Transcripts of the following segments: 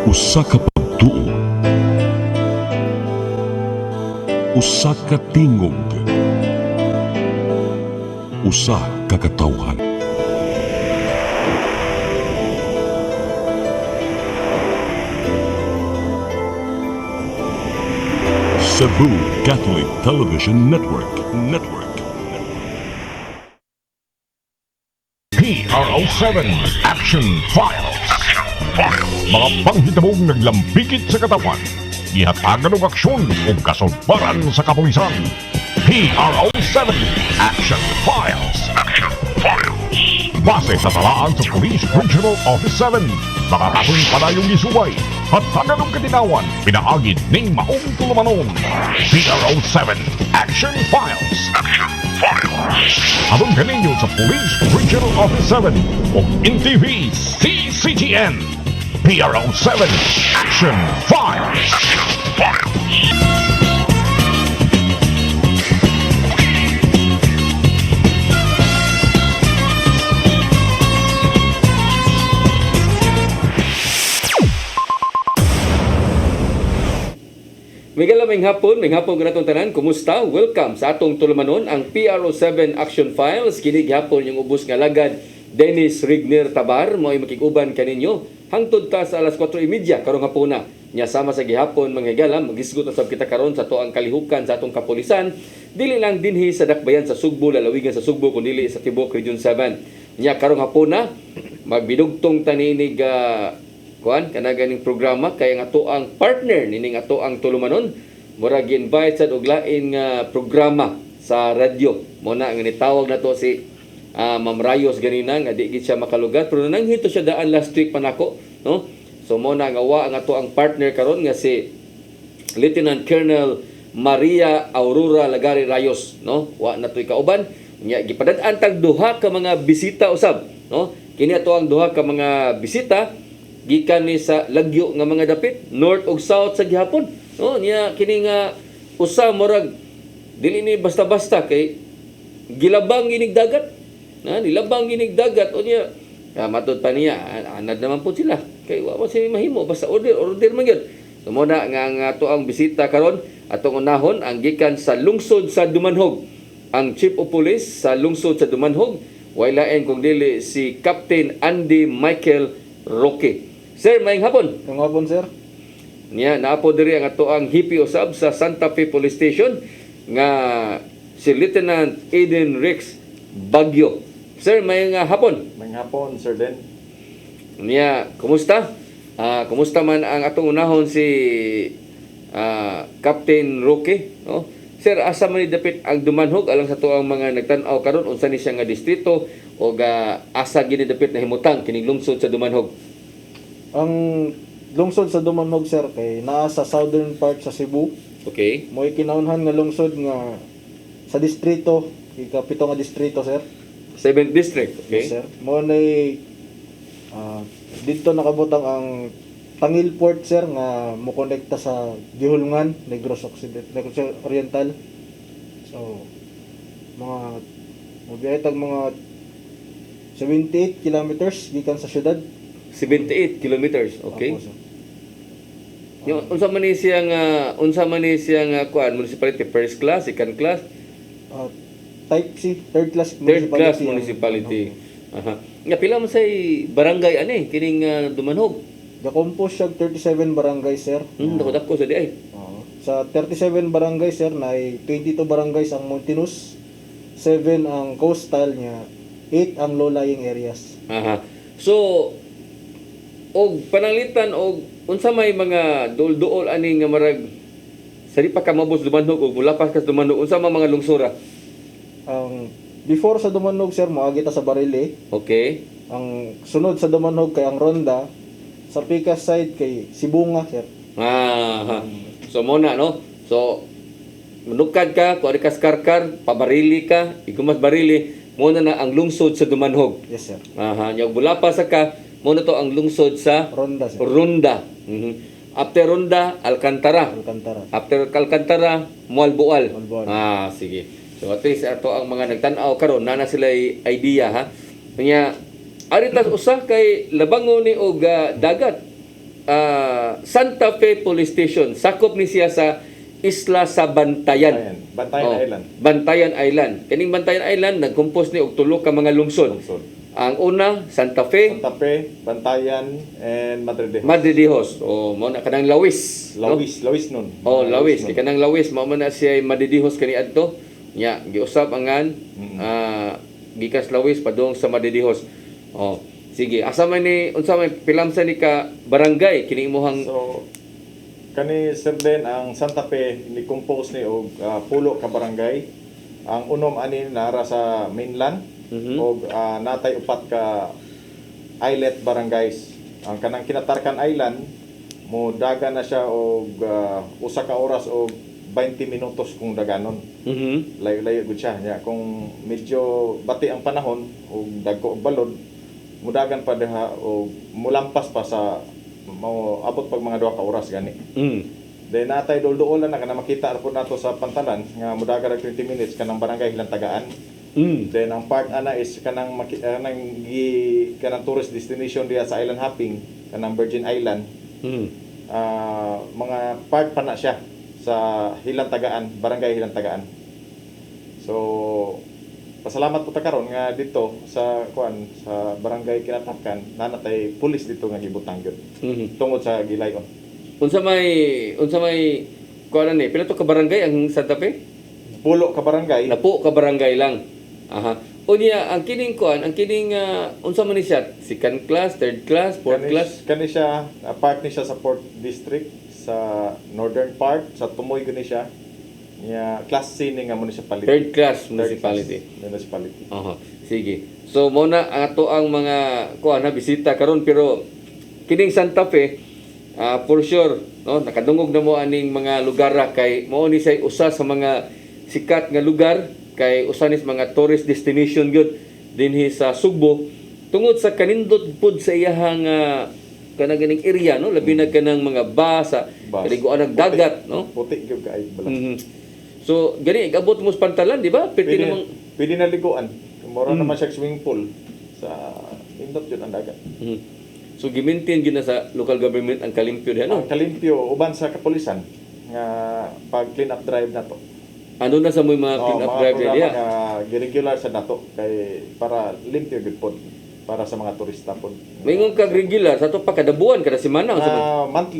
Usa ka pagtuo, usa ka tingog, usa ka katawhan. Cebu Catholic Television Network. PRO7 Action Files. Mga panghitabo naglambikit sa katawan, ihatagan ng aksyon o kasulbaran sa kapulisan. PRO7 Action Files. Base sa talaan sa Police Regional Office 7, mga kasong panayong isuway, hatagan ng katinawan, pinaagid ng maong tulumanon. PRO7 Action Files. Habang kaninyo sa Police Regional Office 7 o NTV CCTN. PRO7 Action Files. Miguel, may hapon ka natong tanan. Kumusta? Welcome sa atong tulumanon ang PRO7 Action Files. Kini gihapon yung ubos nga lagad Dennis Rigner Tabar mo ay makiguban kaninyo hangtod ta sa alas 4:30 karong hapuna. Nya sama sa gihapon mga higala magisgot na sab kita karon sa toang kalihukan sa atong kapulisan dili lang dinhi sa dakbayan sa Sugbo, lalawigan sa Sugbo kundi sa Tibok Region 7. Nya karong hapuna magbidugtong taninig kanaganing programa kay nga ato ang partner nining ato ang tulumanon murag invite sa og lain nga programa sa radyo mo na nga nitawag nato si Ma'am Rayos ganina nga di gid siya makalugat pero nanghito siya daan last week panako no. So mo na nga wa ang ato ang partner karon nga si Lieutenant Colonel Maria Aurora Lagari Rayos no. Wa na toy kauban nya gipadad-an tag duha ka mga bisita usab no. Kini ato ang duha ka mga bisita gikan ni sa lagyo nga mga dapit north ug south sa gihapon no. Niya kini nga usa murag dili ni basta-basta kay gilabang ginig dagat na nilabang ginig dagat o niya matud pa niya anad naman po sila kay wa si mahimo basta order man gyud. So mo na nga ato ang bisita karon atong unahon ang gikan sa lungsod sa Dumanhog ang Chief of Police sa lungsod sa Dumanhog way lain kung dili si Captain Andy Michael Roque. Sir, maayong hapon. Maayong hapon, sir. Niya, naapo diri ang ato ang hipi usab sa Santa Fe Police Station nga si Lieutenant Aiden Rex Bagyo. Sir, maayong hapon. Maayong hapon, Sir Den. Niya, kumusta? Kumusta man ang atong unahon si Captain Roque, no? Sir, asa man ni dapit ang Dumanhog alang sa tuang mga nagtan-aw karon unsa ni siya nga distrito o asa gid dapit na himutang kining lungsod sa Dumanhog? Ang lungsod sa Dumanhog, sir, kay naa sa southern part sa Cebu. Okay. Mo'y kinahunhan nga lungsod nga sa distrito, ikapito nga distrito, sir. 7th District, okay? Yes, sir. Mo nay dito nakabutang ang Tangil Port, sir, nga mo konekta sa Gihulngan, Negros Oriental. So mga mabiyay tag mga 78 kilometers gikan sa syudad. 78 kilometers, okay? Opo, sir. Yung unsa man ni siyang kuan municipality first class, second class, Type C, third class municipality. Aha. Nga pila man say barangay ani kining Dumanhog? Gakompos siya 37 barangay, sir. Dako sa di ay. Sa 37 barangay, sir, na 22 barangays ang mountainous, 7 ang coastal niya, 8 ang low-lying areas. Aha. So og pananglitan og unsa may mga duol-duol ani nga marag sari pa ka mabos Dumanhog og mulapas ka sa Dumanhog unsa mga lungsura? Ang before sa Dumanhog, sir, moagi ta sa Barile. Okay. Ang sunod sa Dumanhog kay ang Ronda, sa Picas side kay Sibunga, sir. So mo na no. So manukad ka, kuari ka Karkar, pabarili ka, igumas barili, mo na ang lungsod sa Dumanhog. Yes, sir. Nya mulapas ka mo na to ang lungsod sa Ronda, sir. Ronda. After Ronda, Alcantara. After Alcantara, Mualboal. Sige. So at least ato ang mga nagtan-aw karon na sila idea ha. Kanya aritas usa kay labangon ni og dagat. Santa Fe Police Station. Sakop ni siya sa isla sa Bantayan. Bantayan Oh, Island. Bantayan Island. Kaning Bantayan Island nagkompose ni og tulo ka mga lungsod. Lungsod. Ang una, Santa Fe, Santa Fe, Bantayan, and Madre de Madre de Dios. O mo na kanang Lawis. no? Lawis nun. Oh, Lawis. nun. Kay kanang Lawis mao man na siya Madre de Dios kani adto. Nya giusab angan gikas Lawis padung sa Madre de Dios. Oh, sige. Asa man ni unsa man pilamsa ni ka barangay kini imong So, kani Sir Den, ang Santa Fe, ni-compose ni og pulo ka barangay. Ang unom ani nara sa mainland, og natay upat ka islet barangays. Ang kanang Kinatarkan Island, mo daga na siya og usa ka oras og 20 minutos kung daganon. Layo-layo gud siya. Nya kung medyo bati ang panahon og dagko og balod, mudagan pa diha og mulampas pa sa mao abot pag mga 2 ka oras gani. Then natay dol-doolan na kana makita po nato sa pantalan nga mudagan og 20 minutes kanang barangay Hilang Tagaan. Then ang part ana is kanang kanang tourist destination diya sa island hopping, kanang Virgin Island. Mga part pa na siya sa Hilang Tagaan, barangay Hilang Tagaan. So pasalamat po ta karon nga dito sa sa barangay Kinatarkan nanatay pulis dito nga gibutang gyud. Tungod sa gilayon. Unsa may kuan ni pila to ka barangay ang Santa Fe? Pulo ka barangay. Napo ka barangay lang. Aha. Unya ang kining kuan, ang kining unsa man ni siya? Second class, third class, fourth class? Kani siya, part ni siya sa Port District, sa northern part, sa Tumoy gani siya. Nya class C ni nga municipality. Third class Third municipality. class municipality. Aha. Sige. So mo na ato ang mga kuan na bisita karon pero kining Santa Fe for sure no nakadungog na mo aning mga lugar kay mao ni say usa sa mga sikat nga lugar kay usanis mga tourist destination gyud dinhi sa Sugbo tungod sa kanindot pud sa iyahang kanang ganing area no labi na kanang mga basa kaliguan ng dagat no Puti gyud kay bala. So gani abot mo sa pantalan di ba Pwede na liguan. Moro naman siya swimming pool sa indot yun ang dagat. So gimaintain gyud na sa local government ang kalimpyo diha no Ang kalimpyo uban sa kapulisan nga pag clean up drive na to. ano na sa mga clean up drive diha Regular sa nato kay para limpyo gud pod para sa mga turista pod. Maingon kag regular sa to pa kada buwan kada semana unsa man?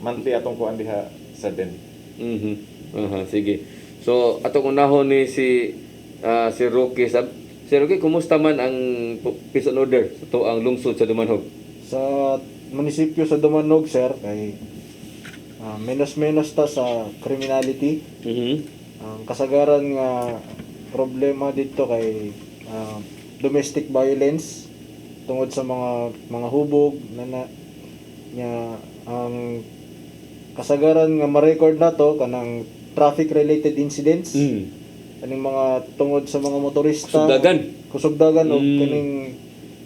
Monthly atong kuan diha sa Den. Sige. So atong unahon ni si Rocky si Rocky kumusta man ang peace and order sa to ang lungsod sa Dumanhog? Sa munisipyo sa Dumanog, sir, kay menos ta sa criminality. Ang kasagaran nga problema dito kay domestic violence tungod sa mga hubog na nya ang kasagaran nga ma-record nato kanang traffic related incidents. Kaning mga tungod sa mga motorista kusugdagan o kaning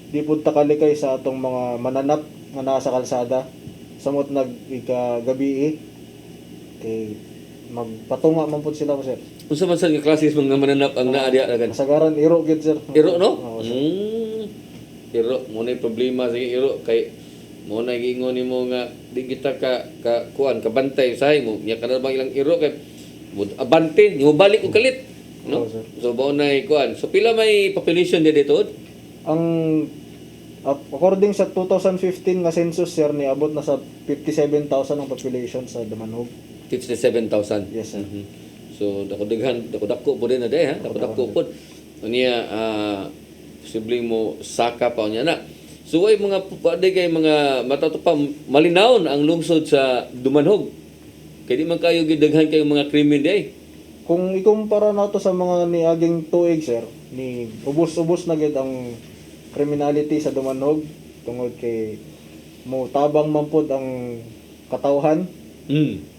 di pud takalikay sa atong mga mananap nga nasa kalsada samot gabi kay magpatunga man pud sila sir. Unsa man sad nga klase mga mananap ang naa diha dagan? Kasagaran iro gid sir. Iro no? Oo, sir. Iro mo na problema sa iro kay mo na giingon nimo nga di kita ka kuan ka bantay usahay mo nya kana bang ilang iro kay abante mo balik og kalit no? Oo, sir. So bao na kuan. So pila may population dito? Ang according sa 2015 nga census sir ni abot na sa 57,000 ang population sa Dumanog. 57,000. Yes sir. So dako po din na day ha. Dako po. Unya posibleng mo saka pa unya na. So ay mga pwede kay mga matatupa malinawon ang lungsod sa Dumanhog. Kay di man kayo gidaghan kay mga krimen day. Kung ikumpara nato sa mga niaging tuig sir, ni ubos-ubos na gid ang criminality sa Dumanog tungod kay mo tabang man pod ang katawhan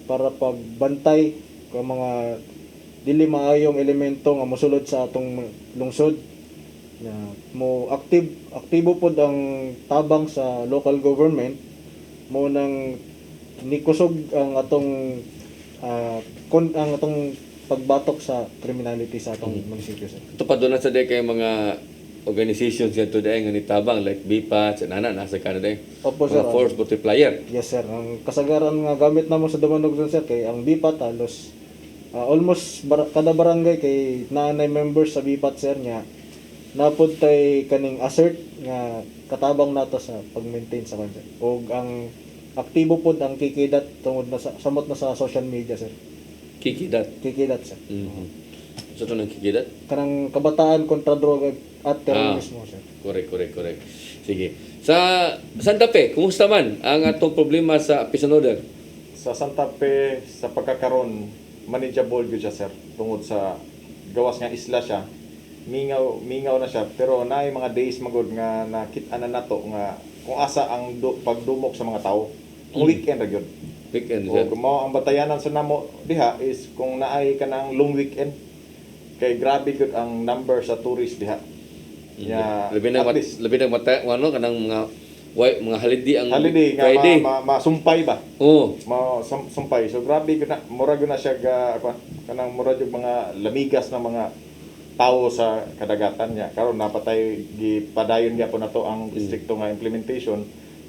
para pagbantay ka mga dili maayong elemento nga mosulod sa atong lungsod. Na mo aktibo pod ang tabang sa local government mo nang nikusog ang atong ang atong pagbatok sa criminality sa atong munisipyo sir. Ito pa doon na sa day kay mga organizations yan to dahil nga nitabang like BPAT, sa nasa Canada Opo, sir. mga force multiplier. Yes sir, ang kasagaran nga gamit namo sa Dumanog dun sir kay ang BIPAT halos almost kada barangay kay naanay members sa BIPAT sir nya napud tay kaning assert nga katabang nato sa pag-maintain sa kanser. Og ang aktibo pod ang kikidat tungod na samot na sa social media sir. Kikidat. Kikidat sir. So ito nang kikidat? Kanang kabataan kontra droga at terrorismo sir. Correct. Sige. Sa Santa Fe, kumusta man ang atong problema sa Peace and Order? Sa Santa Fe, sa pagkakaroon, manageable yun siya, sir. Tungod sa gawas nga isla siya, mingaw na siya. Pero naay mga days magod nga nakita na nato nga kung asa ang pagdumok sa mga tao. Kung weekend ra gyud. Weekend O siya. mao ang batayanan sa namo diha is kung naay ka ng long weekend. Kay grabe gyud ang number sa tourist diha. Ya, Labi na at least mata ano kanang mga holiday ang holiday nga Friday. masumpay ba? Oo. Sumpay. So grabe gyud na mura gyud na siya kanang mura gyud mga lamigas na mga tao sa kadagatan niya. Karon napatay gipadayon gyapon nato ang stricto nga implementation.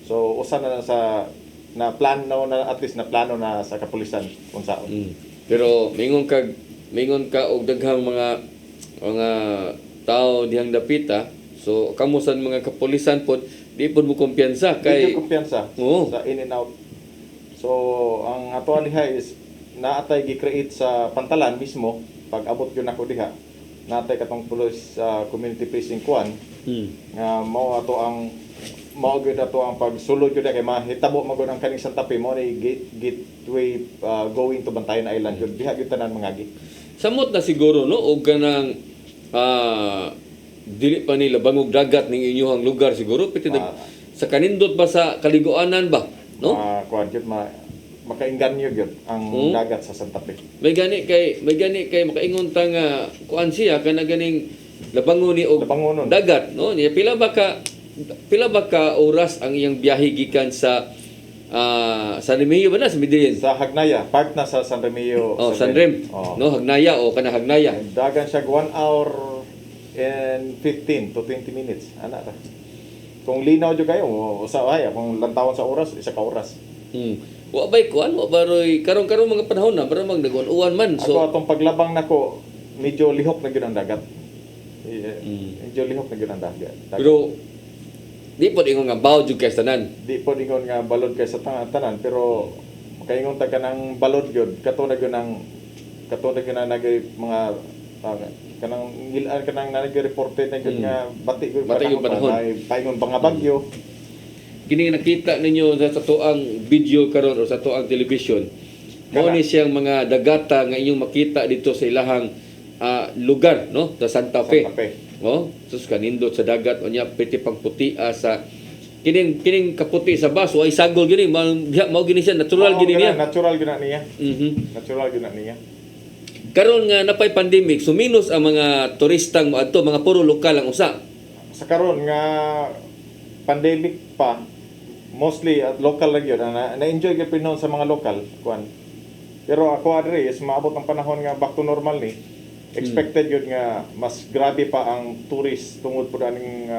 So usa na sa na plano na at least na plano na sa kapulisan kung saan. Pero mingon ka og daghang mga tao dihang dapita. So kamusan mga kapulisan pod di pod mo kumpiyansa Kay kay kumpiyansa Oo. sa in and out. So ang ato diha is naatay gi-create sa pantalan mismo pag abot gyud nako diha. Natay katong police community precinct 1 nga mao ato ang pagsulod gyud kay mahitabo magud ang kaning Santa Fe mo ni gateway going to Bantayan Island gyud diha gyud tanan mangagi. samot na siguro no og kanang dili pa nila bangog dagat ning inyong lugar siguro piti sa kanindot ba sa kaliguanan ba no? Kuan gyud makainganyo gyud ang dagat sa Santa Fe. May gani kay makaingon ta nga kuan siya kana ganing labangon ni og Labangonon. dagat no niya pila ba ka oras ang iyang biyahe gikan sa San Remigio ba na sa Medellin? Sa Hagnaya, part na sa San Remigio. San Rem. Oh. No, Hagnaya o kana Hagnaya. Dagan siya 1 hour and 15 to 20 minutes. Ana ra. Kung linaw jud kayo, usaway kung lantawon sa oras, isa ka oras. Wa bay kuan, wa baroy karon mga panahon na para mag nagon-uwan man. Ako So atong paglabang nako, medyo lihok na gyud ang dagat. Medyo lihok na gyud ang dagat. pero di pod ingon nga baw jud kay tanan. Di po ingon nga balod kay sa tanan, pero makaingon ta kanang balod gyud katulad gyud ng nagay mga kanang ngilaan kanang nag-reported na gyud nga bati gyud Bati yung panahon. Ay paingon pa nga bagyo. Kini nakita ninyo sa tuang video karon o sa tuang television. Mao ni siyang mga dagata nga inyong makita dito sa ilahang lugar no sa Santa Fe. Santa Fe. Oh, sus kanindot sa dagat unya piti pagputi sa kining kaputi sa baso ay sagol gini mao gini siya natural gini niya. Natural gyud na niya. Mhm. Natural gyud na niya. Karon nga napay pandemic suminos ang mga turistang moadto mga puro lokal ang usa. Sa karon nga pandemic pa mostly at local lang yun na-enjoy gyud pinon sa mga local kuan. Pero ako adre is maabot ang panahon nga back to normal ni. Expected yun nga mas grabe pa ang tourist tungod po aning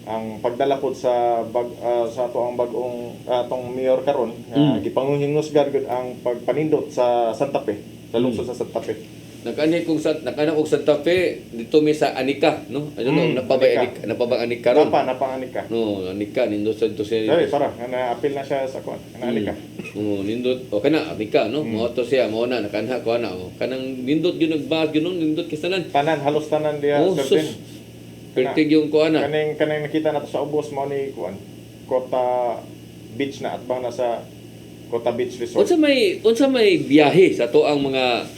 ang pagdala pod sa sa ato ang bagong atong mayor karon nga gipanghingusgan gud ang pagpanindot sa Santa Fe sa lungsod sa Santa Fe. Nakanik og Santa Fe dito mi sa Anika no. Ano no napabay Anika. napabang Anika ron. Napang Anika. No, Anika nindot sa dito siya. Ay para na-appeal na siya sa kuan. Anika. Nindot o kana Anika no. Mo to siya mo na nakanha ko na o. Kanang nindot gyud nagbahag gyud nindot kisanan. Tanan halos tanan diha Oh, certain. Pertig yung ko ana. Kanang nakita nato sa ubos mo ni kuan. Kota Beach na at bang nasa Kota Beach Resort. Unsa may biyahe sa to ang mga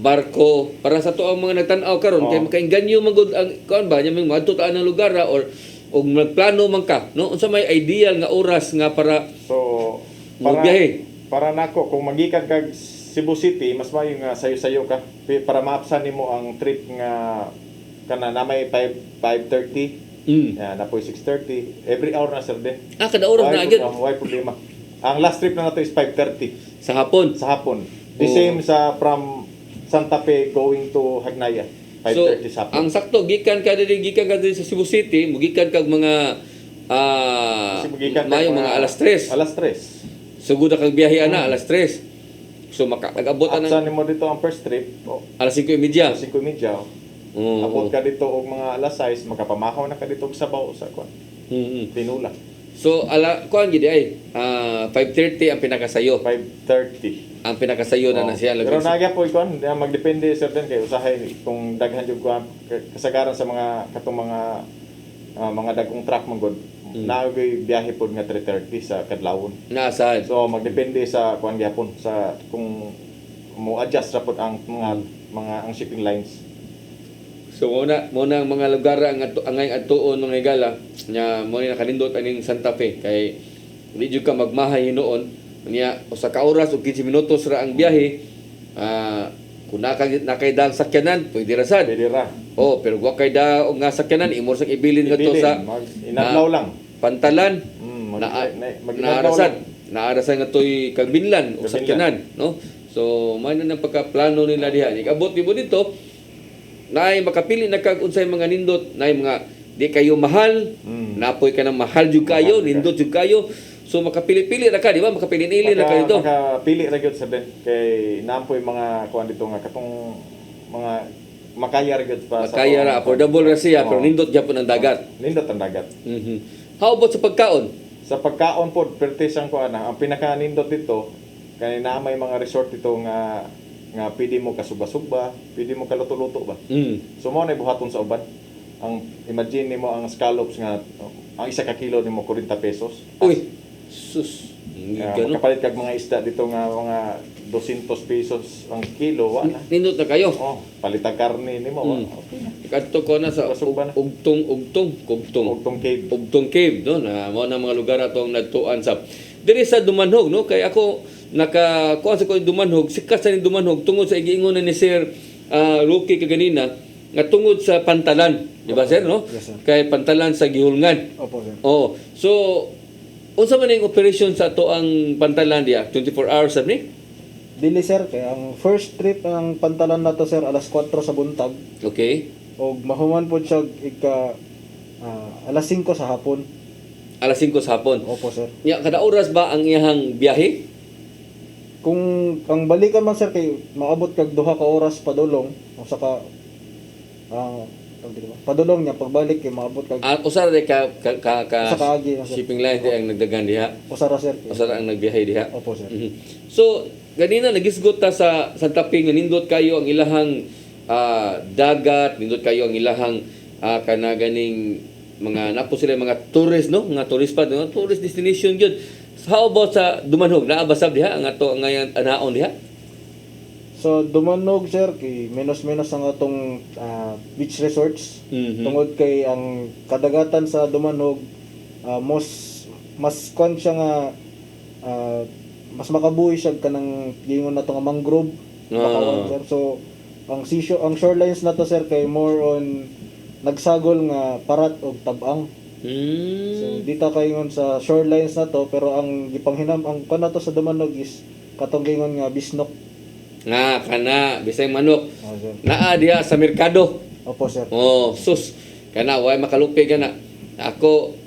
barko para sa to ang mga nagtan-aw karon kay makainganyo magud ang kuan ba nya mga taan ng lugar or og nagplano man ka no unsa may ideal nga oras nga para So magbiyahe para nako kung magikan kag Cebu City mas maayo nga sayo-sayo ka para maapsan nimo ang trip nga kana na may 5:30 na po 6:30 every hour na sir din. kada oras na agad Why problema. Ang last trip na nato is 5:30 sa hapon. sa hapon. The same sa from Santa Fe going to Hagnaya. So, 5:30 sa hapon. ang sakto gikan ka diri sa Cebu City, mugikan kag mga Kasi magikan ka mayong mga alas 3. Alas 3. Sugod na kag biyahe ana alas 3. So nag-abot At ana saan mo dito ang first trip? alas 5:30. 5:30. Oo. Abot ka dito og mga alas 6, makapamahaw na ka dito og sabaw sa kwan. Mhm. Tinula. So kuan gid ay 5:30 ang pinakasayo. 5:30. Ang pinakasayo na siya Pero lagi. nagya po ikon, magdepende sir din kay usahay kung daghan jud ko kasagaran sa mga katong mga dagkong truck manggod. Naagay biyahe pod nga 3:30 sa kadlawon. Nasad. So magdepende sa kuan gyapon sa kung mo adjust ra pod ang mga ang shipping lines. So muna ang mga lugar ang angay atuon mga higala nya mo ni nakanindot aning Santa Fe kay di jud ka magmahay noon niya usa ka oras ug 15 minutos ra ang biyahe. Kung nakay daang sakyanan pwede ra sad. Pwede ra. Oh, pero wa kay daog nga sakyanan imor sa ibilin ngadto sa inadlaw lang. Pantalan. Mag-inadlaw lang. Naarasan nga to'y kagbinlan o Kagbinlan. sakyanan, no? So, man na ng pagkaplano nila diha. Ikabot mo dito, naay makapili na kag unsay mga nindot, naay mga di kayo mahal, napoy ka ng mahal jud kayo, nindot jud kayo. So makapili-pili ra ka, di ba? Makapili-ili ra ka dito. Makapili ra gyud sa din kay naampoy mga kuan dito nga katong mga makaya ra gyud pa Kaya ra, affordable ra siya, pero nindot gyapon ang dagat. Nindot ang dagat. Mhm. How about sa pagkaon? Sa pagkaon po, pertis ang kuan ang pinaka-nindot dito kay na may mga resort dito nga pwede mo kasuba-suba, pwede mo kaluto-luto ba. So mo na buhaton sa uban. Ang imagine nimo ang scallops nga ang isa ka kilo nimo 40 pesos. Uy, sus. Gano. Makapalit kag mga isda dito nga mga 200 pesos ang kilo wa na. Nindot na kayo. Oh, palitag karne nimo wa. Okay na. Kadto ko na sa Suba na. ugtong. Ugtong cave. Ugtong Cave, no, na mo na mga lugar atong nagtuan sa diri sa Dumanhog, no, kay ako kuha sa ko Dumanhog, sikat sa ni Dumanhog tungod sa igiingon ni Sir Rocky kaganina nga tungod sa pantalan, di ba sir, no? Yes, sir. Kay pantalan sa gihulngan. Opo, sir. Oh, so unsa man ang operation sa to ang pantalan diya? 24 hours ni? Dili sir, kaya ang first trip ang pantalan na to sir alas 4 sa buntag. Okay. O mahuman po siya alas 5 sa hapon. Alas 5 sa hapon. Opo sir. Nya kada oras ba ang iyang biyahe? Kung ang balikan man sir kay maabot kag duha ka oras padulong o saka padulong niya pagbalik kay maabot kag Usara de ka Sa kaagi na, sir. shipping line di ang nagdagan diha. usara sir. Usara ang nagbiyahe diha. Opo sir. Mhm. So, ganina nagisgot ta sa Santa Fe nga nindot kayo ang ilahang dagat, nindot kayo ang ilahang kanaganing mga napo sila mga tourist, no? Mga tourist spot, no? Tourist destination gyud. So, how about sa Dumanhog? Naabasab diha ang ato ngayon anaon diha? So Dumanog sir kay menos-menos ang atong beach resorts. Mhm. Tungod kay ang kadagatan sa Dumanog mas kon siya nga mas makabuhi siya kanang gingon nato nga mangrove. Bakawan, sir. So ang shorelines na to sir kay more on nagsagol nga parat og tabang. So dita kaingon sa shorelines na to pero ang gipanghinam ang kon nato sa Dumanog is katong gingon nga bisnok. Nga kana bisay manok. Oh, sir. Naa diha sa merkado. Opo sir. Oh, sus. Kana way makalupi kana. Ako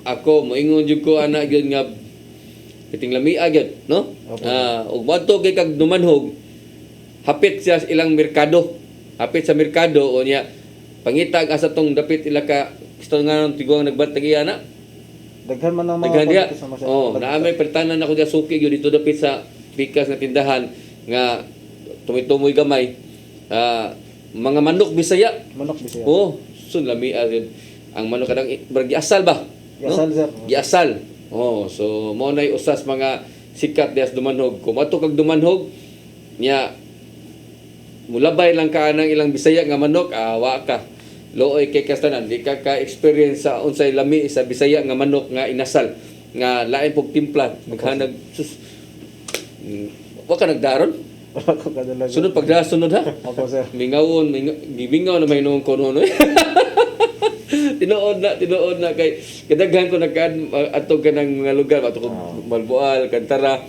moingon jud ko ana gyud nga piting lamia gyud, no? Opo. Ug madto kay kag Dumanhog, hapit siya sa ilang merkado. Hapit sa merkado o niya pangitag asa tong dapit ila ka gusto nga nang tiguang nagbatagi ana. Daghan man ang mga Daghan diha. quality sa masyado. Oh, naamay pertanan ako diha suki gyud dito dapit sa pikas nga tindahan nga tumitoy gamay. Mga manok Bisaya. Manok bisaya. Oh, sun lami ang manok kadang giasal ba? Giasal, sir. Giasal. Oh, so mo nay usas mga sikat dias Dumanhog. Kung ato kag Dumanhog nya mulabay lang ka nang ilang Bisaya nga manok, wa ka. Looy kay kastanan di ka experience sa unsay lami sa Bisaya nga manok nga inasal nga lain pog timpla naghanag sus. Wa ka nagdaron? Wala ko kadalaga. Sunod pagdasunod ha. Opo sir. Gibingaw na may noong kono. Tinuod na kay kadaghan ko nagkaan atog kanang mga lugar ato ko Malboal, Cantara.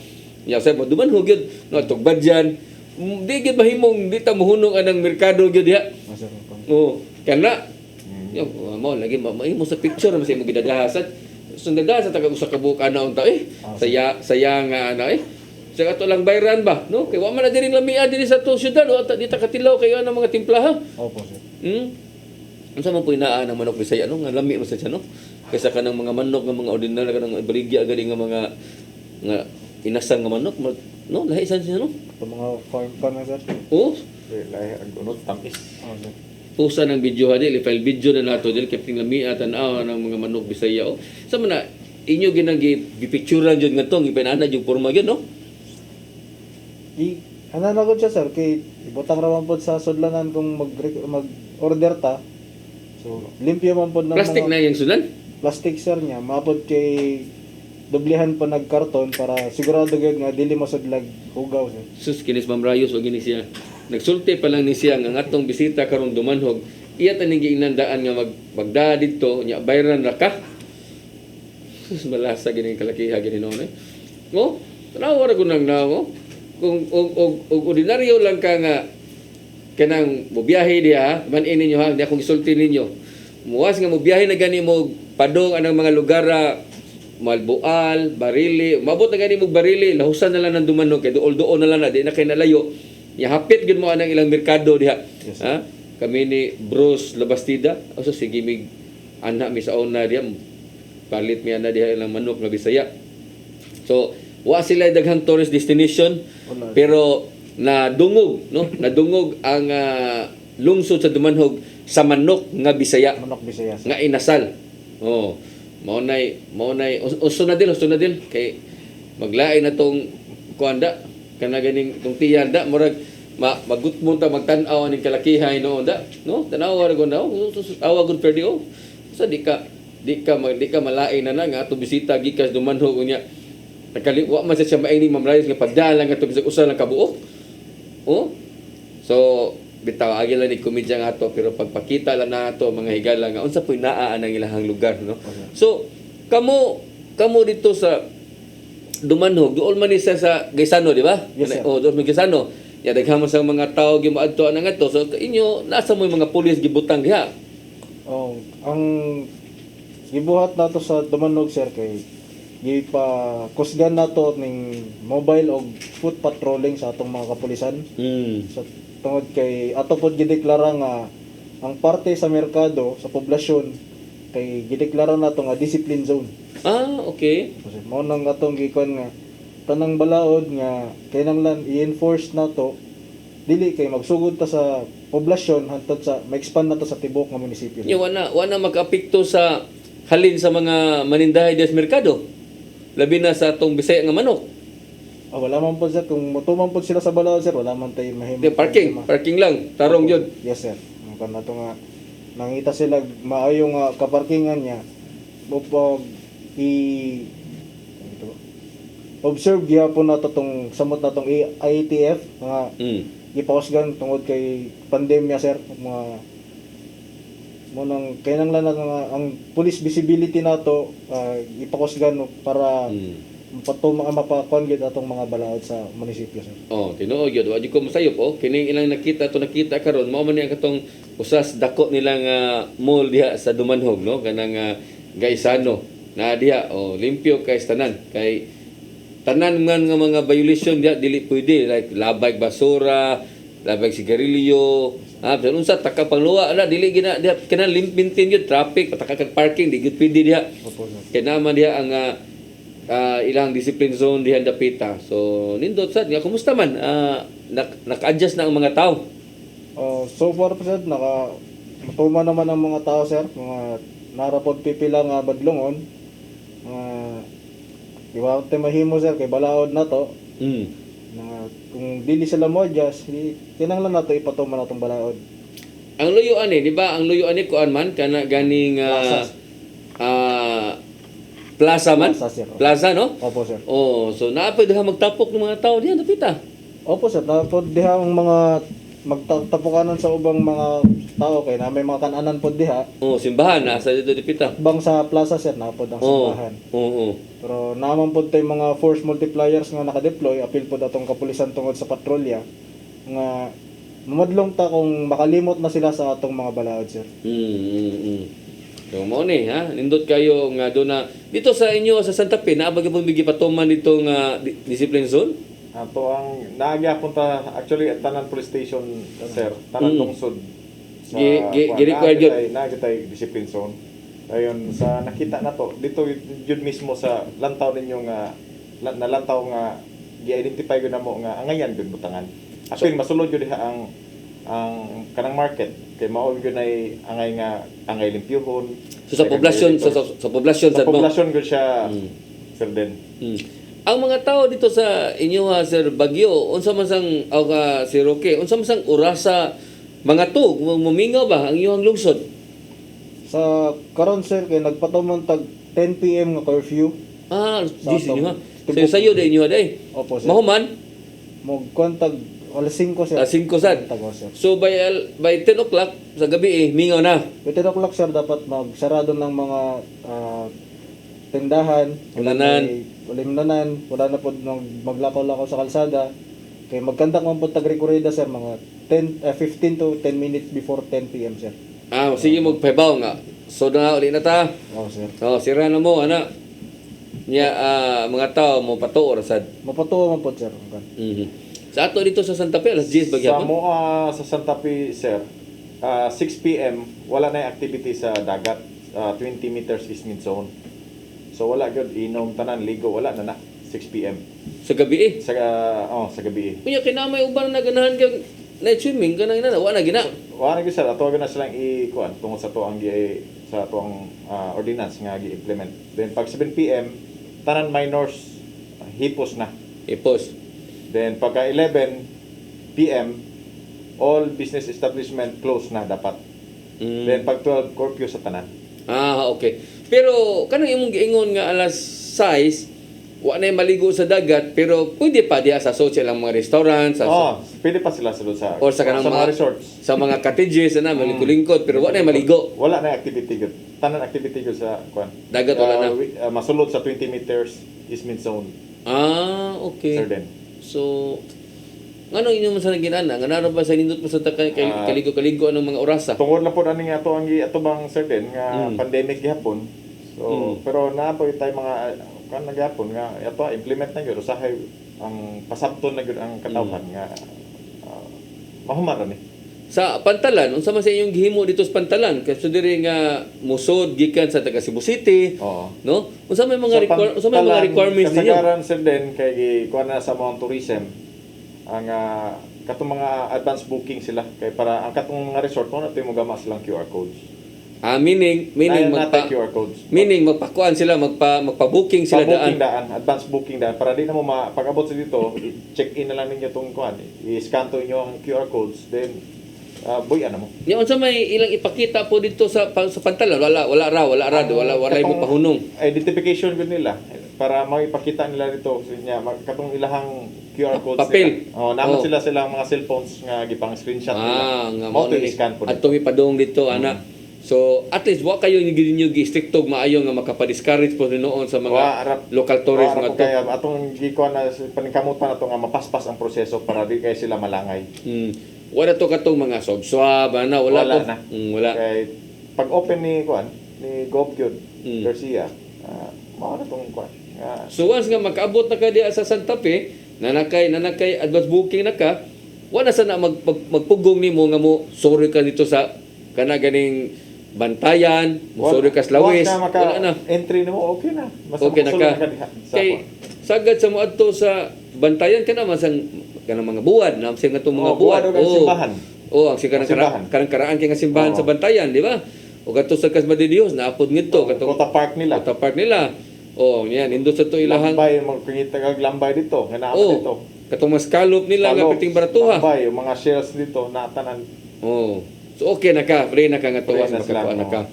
Ya say mo Dumanhog gyud no atog Badyan. Di gyud mahimong di ta mohunong anang merkado gyud diha. Oh, sir. Oh, kana yo mo lagi mo sa picture mo sa imong gidadahasan. So nagdasa ta kag usa ka buok ana unta saya nga ana sa ato lang bayran ba no kay wa man na diri lamia diri sa to syudad o di ta katilaw kay ana mga timplaha. Opo, sir. Unsa man po inaan ang manok Bisaya no nga lami man sa siya no kaysa kanang mga manok nga mga ordinary kanang baligya gani nga mga nga inasang nga manok no lahi sa siya no. Ito mga farm sir. Oh, Lahi ang unod tamis. Sir. pusa ng video hadi file video na nato dili kay tingami tan-aw ng mga manok Bisaya o sa man na inyo ginang gipicturean jud nga tong ipinana jud porma gyud no. Ano na gud siya sir kay ibutang ra man pod sa sudlanan kung order ta. So limpyo man pod ng Plastic na yung sunan. plastic sir niya maapod kay doblehan pa nagkarton para sigurado gyud nga dili masudlag hugaw sir. Sus kinis Ma'am Rayos o gini siya. Nagsulti pa lang ni siya nga atong bisita karong dumanhog. Iya taning giinandaan nga magda didto nya bayran ra ka. Sus malasa gini kalakiha gini noon eh. Oh, tanawa ra gunang nawo. Kung ordinaryo lang ka nga kanang mobiyahe diha, man ninyo ha, di akong gisulti ninyo. Muwas nga mobiyahe na gani mo padong anang mga lugar Malboal, Barili, mabot na gani mo Barili, lahusan na lang ng dumanog kay dool na lang na di na kay nalayo. Ya hapit gud mo anang ilang merkado diha. Yes, Ha? Kami ni Bruce Labastida, also sige mig anak mi sa una diha palit mi ana diha ilang manok nga Bisaya. So, wa sila daghang tourist destination Wala. pero nadungog no, nadungog ang lungsod sa Dumanhog sa manok nga Bisaya Manok Bisaya sir. nga inasal. Oh, maunay usto na din kay maglain na tong kuanda kana ganing tong tiyanda murag magutmon ta magtan-aw aning kalakihay noon da no tanaw ra gud daw awa gud perdi oh sa di ka malain na nga ato bisita gikas Dumanhog unya nakaliwa man siya maining mamrayos nga padala nga to bisag usa lang kabuok oh so bitaw agi lang ni komedya nga ato pero pagpakita lang nato mga higala nga unsa poy naa ang ilahang lugar no so kamo dito sa Dumanhog duol man ni sa Gaisano di ba Yes, sir. oh duol man Gaisano ya daghang sa mga tawo gimaadto ana nga to so inyo nasa mo yung mga pulis gibutang diha Oh, ang gibuhat nato sa Dumanhog sir kay gipa-kusgan nato ning mobile og foot patrolling sa atong mga kapulisan. So tungod kay ato pod gideklara nga ang parte sa merkado sa poblasyon kay gideklara nato nga discipline zone. okay Kasi mao nang atong gikon nga tanang balaod nga kinahanglan i-enforce nato dili kay magsugod ta sa poblasyon hantod sa ma-expand nato sa tibok nga munisipyo. Nya wana mag-apekto sa halin sa mga manindahay des merkado. Labi na sa atong Bisaya nga manok. Wala man po sir kung mutuman po sila sa balaod sir wala man tay mahimo. Di, parking lang, tarong yun. Yes sir. Ang kanato nga nangita sila maayo nga kaparkingan niya. Bupog observe gyapon nato tong samot natong IATF nga ipawasgan tungod kay pandemya sir mga mo nang kinahanglan na nga ang police visibility nato ipawasgan para mapakon gid atong mga balaod sa munisipyo sir. Oh, tinuod yun. Wa di ko masayop oh. Kini ilang nakita karon mao man ni katong usas dako nilang mall diha sa Dumanhog no kanang Gaisano na diha oh limpyo kay tanan kay tanan man nga mga violation diha dili pwede like labay basura, labay sigarilyo, pero unsa taka pangluwa ala dili gina diha kana maintain gyud traffic pataka kag parking di gyud pwede diha. Opo sir. Kay naman diha ang ilang discipline zone diha dapita. So nindot sad nga kumusta man naka-adjust na ang mga tao. So far po sir matuman naman ang mga tao sir mga narapod pipila nga badlongon iwa tayo mahimo sir kay balaod na to nga kung dili sila mo adjust kinahanglan nato ipatuman natong balaod. Ang luyuan di ba? Ang luyuan kuan man kana ganing plaza man? Plaza, sir. Plaza no? Opo sir. Oh, so naapay diha magtapok ng mga tao diha dapita. Opo sir, napod diha ang mga magtapukanan sa ubang mga tao kay na may mga kananan pod diha. Oh, simbahan nasa dito dapita. Bang sa plaza sir napod ang simbahan. Oo. Pero naman pod tay mga force multipliers nga naka-deploy apil pod atong kapulisan tungod sa patrolya nga mamadlong ta kung makalimot na sila sa atong mga balaod, sir. So mo ni ha, nindot kayo nga do na dito sa inyo sa Santa Fe naabag pong bigi patuman dito nga discipline zone. Ato ang naagya punta actually at Tanan Police Station, sir, Tanan Lungsod. Gi-require yun. Naagitay discipline zone. Ayon sa nakita na to dito yun mismo sa lantaw ninyo nga na lantaw nga gi-identify ko na mo nga angayan gyud butangan. Actually masulod yun diha ang kanang market kay mao gyud ay angay limpyuhon. So sa poblasyon sa poblasyon sa sad mo. poblasyon gyud siya, sir Den. Ang mga tao dito sa inyo ha, Sir Bagyo, unsa man sang si Roque, unsa man sang orasa mga to mumingaw ba ang iyong lungsod? Sa karon, sir, kay nagpatuman tag 10 PM nga curfew. Gis inyo ha. So Tibok. sayo din inyo day. Opo, sir. Mahuman Mo kontag alas 5, sir. Alas 5 sad. Tago, sir. So by 10 o'clock sa gabi mingaw na. By 10 o'clock, sir, dapat magsarado ng mga tindahan. Wala na po maglakaw-lakaw sa kalsada. Kay magkandak man po tag-rekorida, sir, mga 15 to 10 minutes before 10 PM, sir. Sige magpabaw nga. So na uli na ta. Sir. Sira na mo ana. Nya mga tao mo patuor sad. Mapatuwa man po, sir. Sa ato dito sa Santa Fe alas 10 Sa bagyapon. moa sa Santa Fe, sir, 6 PM wala na yung activity sa dagat, 20 meters is mid zone. So wala gyud inom tanan ligo wala na 6 PM Sa gabi sa gabi. Kunya kinamay uban na ganahan kag night swimming kanang ina wa na gina. Wala gyud sir ato na silang i-kuan tungod sa tuang sa tuang ordinance nga gi-implement. Then pag 7 PM tanan minors hipos na. Ipos. Then pagka 11 PM all business establishment close na dapat. Then pag 12 curfew sa tanan. Okay. Pero kanang imong giingon nga alas 6 wa na maligo sa dagat pero pwede pa diha sa social ang mga restaurant Pwede pa sila sulod sa or sa kanang mga resorts. sa mga cottages na malingkod pero wa na maligo. Wala na activity good. Tanan activity good sa kuan. Dagat wala na. Masulod sa 20 meters is mid zone. Okay. Sir Den. So ngano inyo man sa ginana nga nara ba sa nindot mo sa kaligo-kaligo anong mga orasa? Tungod na po ani nga ato bang Sir Den nga pandemic gihapon. So pero naapoy tay mga kan nagyapon nga ato implement na gyud usahay ang pasabton na gyud ang katawhan nga mahumara ni. Sa Pantalan, unsa man sa inyong gihimo dito sa Pantalan? Kasi diri nga musod gikan sa taga Cebu City, no? Unsa may mga requirements ninyo? Kasagaran Sir Den kay kuan na sa mga tourism ang katong mga advance booking sila kay para ang katong mga resort mo nato mo gama silang QR codes. Meaning QR codes. Meaning magpakuan sila magpa-booking sila daan. Advance booking daan para di na mo pag-abot sa dito, check in na lang ninyo tong kuan. I-scan to inyo ang QR codes then boy mo. Nya unsa may ilang ipakita po dito sa Pantalan? Wala mo pahunong. Identification gud nila para maipakita nila dito nya katong ilahang QR codes papel. Namon sila mga cellphones nga gipang screenshot nila. Nga mo to i-scan po. At ipadong dito ana. So at least wa kayo ninyo gi-stricto maayo nga makapa-discourage po noon sa mga local tourists nga to. Kaya atong gikuan na paningkamutan nato nga mapaspas ang proseso para di kay sila malangay. Wala to katong mga swab ana wala na. Wala. Kay pag open ni Gov Garcia, mao na tong kuan. So once nga makaabot na ka diya sa Santa Fe, nanakay advance booking na ka, wala sana magpugong nimo nga mo sorry ka dito sa kana ganing Bantayan, sorry ka sa Lawis, wala na. Entry nimo okay na. Okay na ka. Kay sagad sa moadto sa Bantayan kana man sang kanang mga buwan, na sing atong mga buwan. Simbahan. Ang karaan kay nga simbahan sa Bantayan, di ba? O kadto sa Casma de Dios naapod ngito katong Kota Park nila. Yan indot sa to ilahang lambay magpingita kag lambay dito, nga naapod dito. Katong mas kalop nila nga piting baratuha. Lambay, yung mga shells dito natanan. So okay na ka, free na ka nga tuwas makakuha na ka.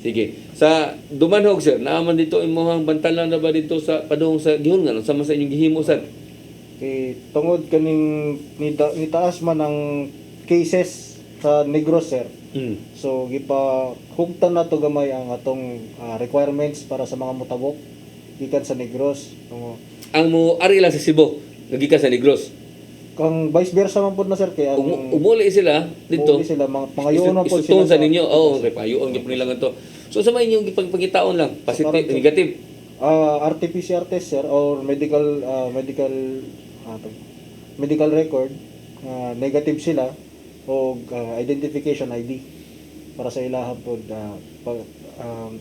Sige. Sa Dumanhog sir, naaman dito imong Bantalan na ba dito sa padung sa gihungan sa inyong gihimo sad? Tungod kaning nitaas man ang cases sa Negros, sir. So gipahugtan na to gamay ang atong requirements para sa mga mutabok gikan sa Negros. Ang mo ari lang sa Cebu, nagikan sa Negros. Ang vice versa man po na sir kaya Umuli sila dito. sila mga yun po Isuton sa ninyo. Payoon gyud lang ito. So sa may inyong gipagpangitaon lang, positive, negative. RT-PCR test sir or medical record negative sila o identification ID para sa ilaha po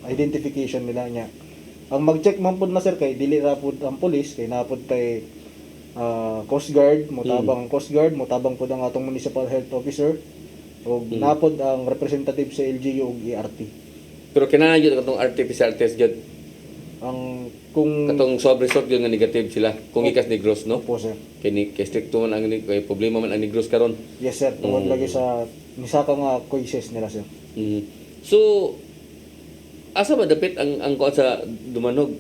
identification nila niya. Ang mag-check man po na sir kay dili ra po ang police kay napod kay Coast Guard, motabang ang Coast Guard, motabang po ang atong municipal health officer o napod ang representative sa LGU ug ERT. Pero kinahanglan gyud katong RT-PCR test gyud. Ang kung Katong swab result gyud nga negative sila kung ikas Negros, no? po sir. Kay stricto man ang kay problema man ang Negros karon. Yes sir, tungod lagi sa nisaka nga cases nila sir. So asa ba dapit ang kuan sa Dumanog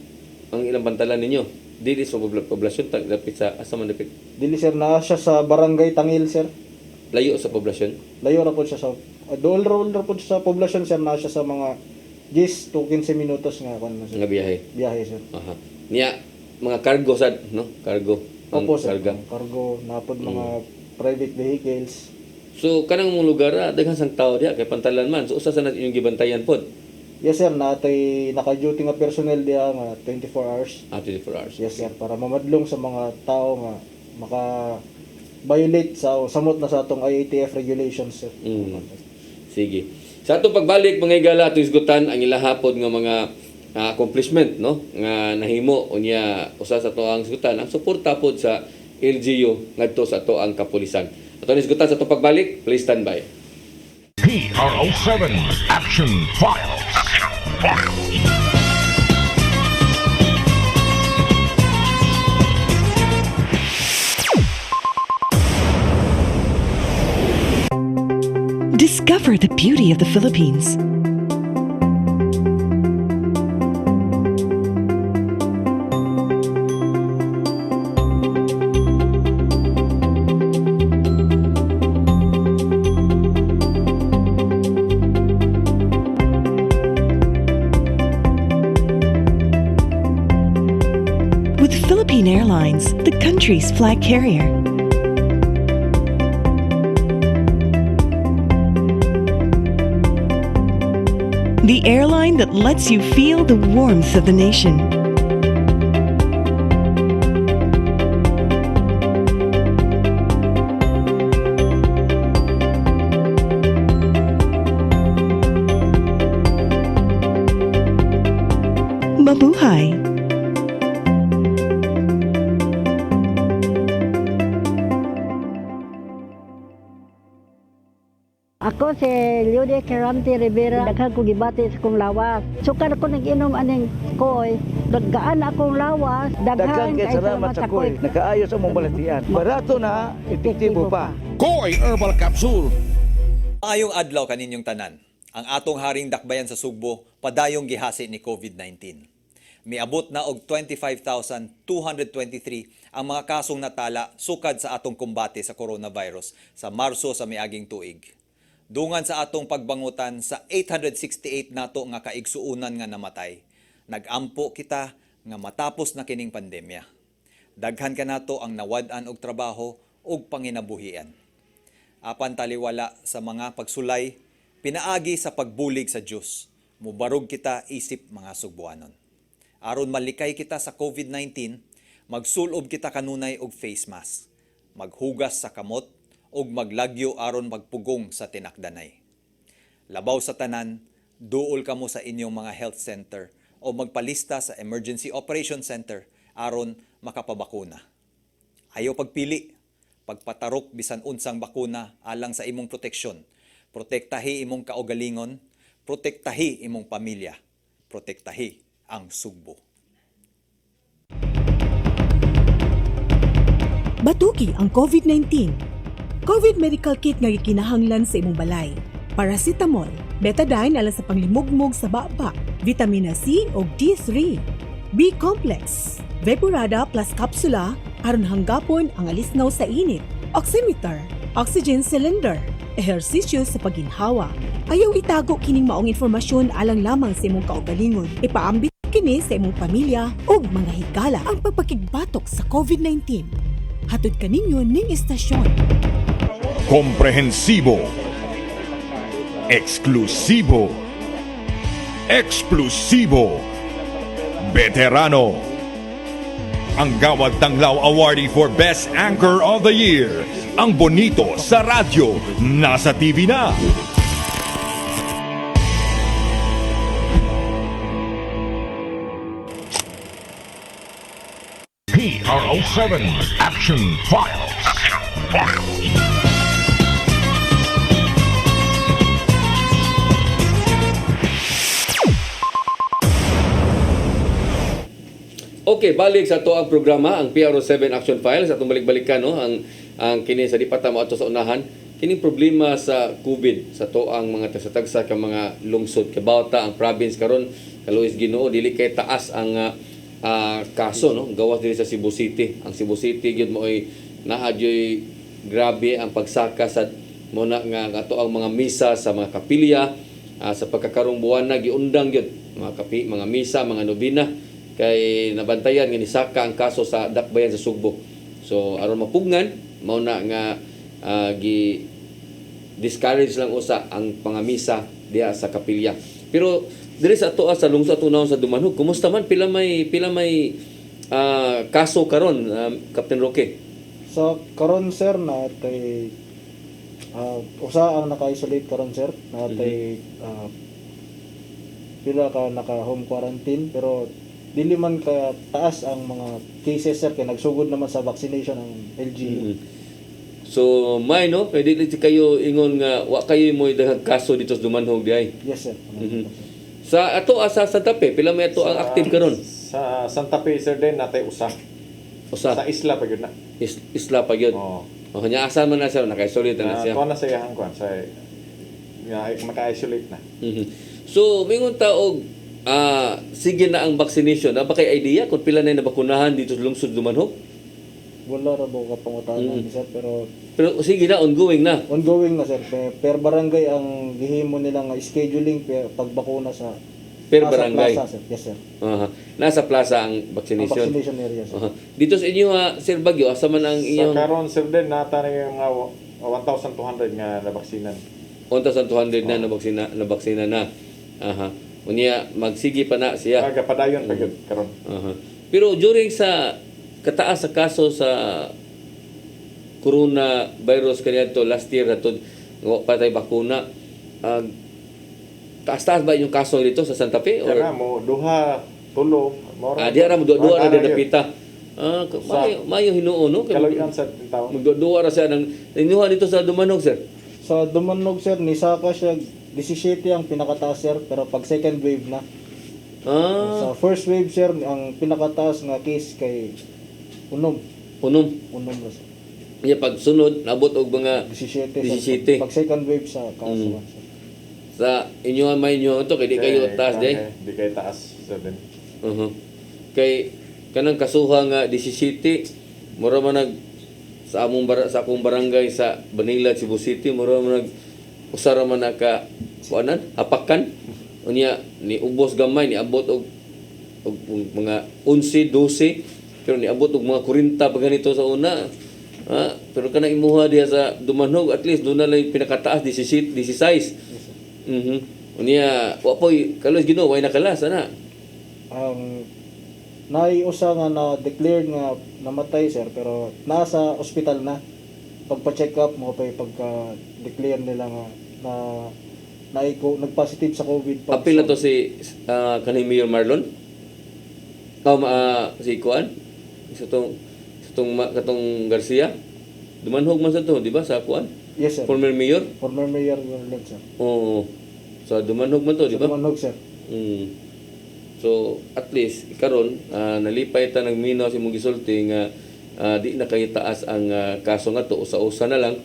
ang ilang bantalan ninyo? Dili sa poblasyon dapit sa asa man dapit? Dili sir na siya sa barangay Tangil sir. Layo sa poblasyon? Layo ra po siya sa dool ra po siya sa poblasyon sir na siya sa mga 10 to 15 minutos nga kon sir. Nga biyahe. Biyahe sir. Aha. Niya mga cargo sad, no? Cargo. Ang Opo sir. karga. Cargo napod mga private vehicles. So kanang mong lugar daghan sang tao diha kay pantalan man. So usa sa natin yung gibantayan pod. Yes sir, natay naka-duty nga personnel diha nga 24 hours. 24 hours. Yes sir, para mamadlong sa mga tao nga maka violate sa samot na sa atong IATF regulations sir. Sige. Sa atong pagbalik mga igala ato isgutan ang ilahapon nga mga accomplishment, no, nga nahimo unya usa sa ato ang isgutan ang suporta pod sa LGU ngadto sa ato ang kapulisan. Ato isgutan sa atong pagbalik, please stand by. PRO7 Action Files. Discover the beauty of the Philippines. With Philippine Airlines, the country's flag carrier. The airline that lets you feel the warmth of the nation. Mabuhay! Ako si Lude Caranti Rivera, daghan ko gibati sa kong lawas. Sukan ako nag-inom aning koy, daggaan akong lawas, daghan kay salamat sa koy. Nakaayos ang mong balatian. Barato na, epektibo pa. Koy Herbal Capsule. Maayong adlaw kaninyong tanan. Ang atong haring dakbayan sa Sugbo, padayong gihasi ni COVID-19. Miabot na og 25,223 ang mga kasong natala sukad sa atong kumbate sa coronavirus sa Marso sa miaging tuig. Dungan sa atong pagbangutan sa 868 nato nga kaigsuunan nga namatay. Nagampo kita nga matapos na kining pandemya. Daghan ka nato ang nawad-an og trabaho ug panginabuhian. Apan taliwala sa mga pagsulay, pinaagi sa pagbulig sa Dios. Mubarog kita isip mga Sugbuanon. Aron malikay kita sa COVID-19, magsulob kita kanunay og face mask. Maghugas sa kamot ug maglagyo aron magpugong sa tinakdanay. Labaw sa tanan, duol kamo sa inyong mga health center o magpalista sa Emergency Operation Center aron makapabakuna. Ayaw pagpili, pagpatarok bisan unsang bakuna alang sa imong proteksyon. Protektahi imong kaugalingon, protektahi imong pamilya, protektahi ang Sugbo. Batuki ang COVID-19. COVID medical kit nga gikinahanglan sa imong balay. Paracetamol, betadine alang sa panglimugmog sa baba, vitamina C ug D3, B-complex, Vapurada plus kapsula aron hanggapon ang alisnaw sa init, oximeter, oxygen cylinder, ehersisyo sa pagginhawa. Ayaw itago kining maong informasyon alang lamang sa imong kaugalingon. Ipaambit kini sa imong pamilya ug mga higala ang pagpakigbatok sa COVID-19. hatod kaninyo ning istasyon. Komprehensibo, eksklusibo, eksklusibo, veterano. Ang Gawad Tanglaw Awardee for Best Anchor of the Year. Ang bonito sa radyo, nasa TV na. PRO7 Action Files. Okay, balik sa to ang programa, ang PRO7 Action Files. Atong balik-balikan, no? Ang kini sa di pa tamo ato sa unahan. Kining problema sa COVID, sa to ang mga tagsa-tagsa ka mga lungsod. Kabawta ang province karon, kaluis Ginoo, dili kay taas ang kaso, no? Gawas diri sa Cebu City. Ang Cebu City, gyud mo ay naadyoy grabe ang pagsaka sa muna nga ato ang mga misa sa mga kapilya, sa pagkakarong buwan na giundang gyud mga misa, mga nobina, kay nabantayan nga nisaka ang kaso sa dakbayan sa Sugbo. So aron mapugnan mao na nga gi discourage lang usa ang pangamisa diha sa kapilya. Pero diri sa ato sa lungsod tunawon sa Dumanhog, kumusta man pila may kaso karon, Captain Roque? So karon sir natay usa ang naka-isolate karon sir, natay pila ka naka home quarantine, pero dili man ka taas ang mga cases sir kay nagsugod naman sa vaccination ng LGU. So may no, pwede dili kayo ingon nga wa kayo mo daghang kaso dito sa Dumanhog diay. Yes sir. Sa ato sa Santa Fe, pila may ato ang active karon? Sa Santa Fe sir din natay usa. Sa isla pa gyud na. Isla pa gyud. Oo. O kanya asa man na siya, naka-isolate na siya. Kuha na sa iyang kuha sa maka-isolate na. So mingon ta og sige na ang vaccination. Na ba kay idea kung pila na nabakunahan dito sa lungsod Dumanhog? Wala ra ba kapangutan sir, pero sige na, ongoing na. Ongoing na sir. Per barangay ang gihimo nila nga scheduling pagbakuna sa Per barangay. Plaza, sir. Yes sir. Nasa plaza ang Ang vaccination. vaccination area sir. Dito sa inyo Sir Bagyo, asa man ang Sa inyong karon sir din nata na yung mga 1,200 nga nabaksinan. 1,200 na nabaksina na. Unya magsige pa na siya. Padayon pa gyud karon. Pero during sa kataas sa kaso sa coronavirus kaniadto last year atod wa pa tay bakuna, taas-taas ba yung kaso dito sa Santa Fe or Kaya mo duha tulo di ara mo duha ra napita. Mayo hinuon no. Kaloyan sa tawo. Magduwa ra siya ng inuha dito sa Dumanhog sir. Sa Dumanhog sir, nisaka siya 17 ang pinakataas sir, pero pag second wave na. Sa first wave sir, ang pinakataas nga case kay unom na sir. Pag sunod nabot og mga 17. 17. Pag second wave sa kaso sir. Sa inyo may inyo to kay di kayo taas day. Di kayo taas sir din. Kay kanang kasuha nga 17 mura man nag sa akong barangay sa Banila, Cebu City, mura man nag usara man naka kuanan hapakan unya ni ubos gamay ni abot og mga 11 12 pero ni abot og mga 40 pa ganito sa una. Pero kanang imuha diha sa Dumanhog at least doon na lang pinakataas 16. Unya wa poy kalos Ginoo way nakalas ana. Naiusa nga na-declared nga namatay sir, pero nasa ospital na. Pagpa-check up mo pa pagka-declare nila nga nag-positive sa COVID. Apil na to si kanhi Mayor Marlon? Si Kuan? Sa katong Garcia? Dumanhog man sa to, di ba? Sa Kuan? Yes sir. Former Mayor? Former Mayor Marlon sir. Oo. Sa Dumanhog man to, di ba? Sa Dumanhog sir. So, at least, karon nalipay ta ng minaw si mong gisulti nga di na kay taas ang kaso nga to, usa-usa na lang.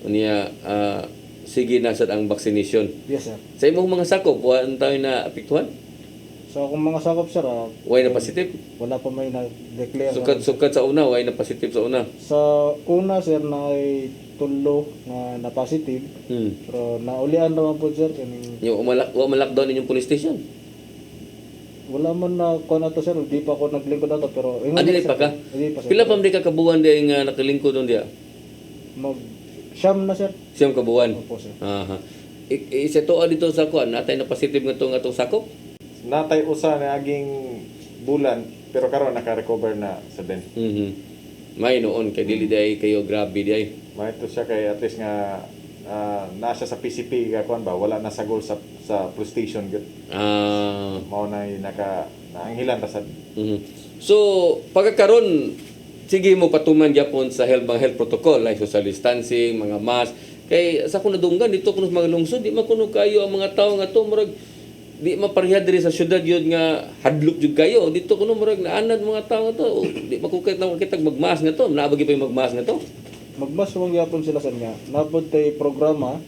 Unya, sige na sad ang vaccination. Yes sir. Sa imong mga sakop, wala tayo na apektuhan? So kung mga sakop sir, Way na positive? wala pa may na-declare. Sukad sa una, way na positive sa una. Sa una sir, na ay tulo nga na positive. Pero naulian naman po sir. Yung wa ma-lockdown inyong police station? Wala man na kuha na to sir, hindi pa ako naglingkod na to pero Dili pa ka? Hindi pa sir. Pila pa man di ka kabuan di nga nakalingkod doon diya? Mag siyam na sir. Siyam kabuan. Opo sir. Aha. Isa to dito sa kuan, natay na positive nga atong sakop. Natay usa na aging bulan pero karon naka-recover na sa den. Mhm. May noon kay dili day kayo grabe day. Mahito siya kay at least nga nasa sa PCP ka kuan ba wala na sa goal sa police station gud. Mao na naanghilan ta sa Mhm. So, pagkakaroon, sige mo patuman gyapon sa health protocol like social distancing, mga mask. Kay sa kuno dunggan dito kuno sa mga lungsod, di man kuno kayo ang mga tawo nga to murag di mapareha diri sa syudad yun nga hadlok jud kayo. Dito kuno murag naanad mga tawo to. Di makukit na kita magmask nga to. Naabagi pa yung magmask nga to. Magmas wang yapon sila sa nga. Napod tay programa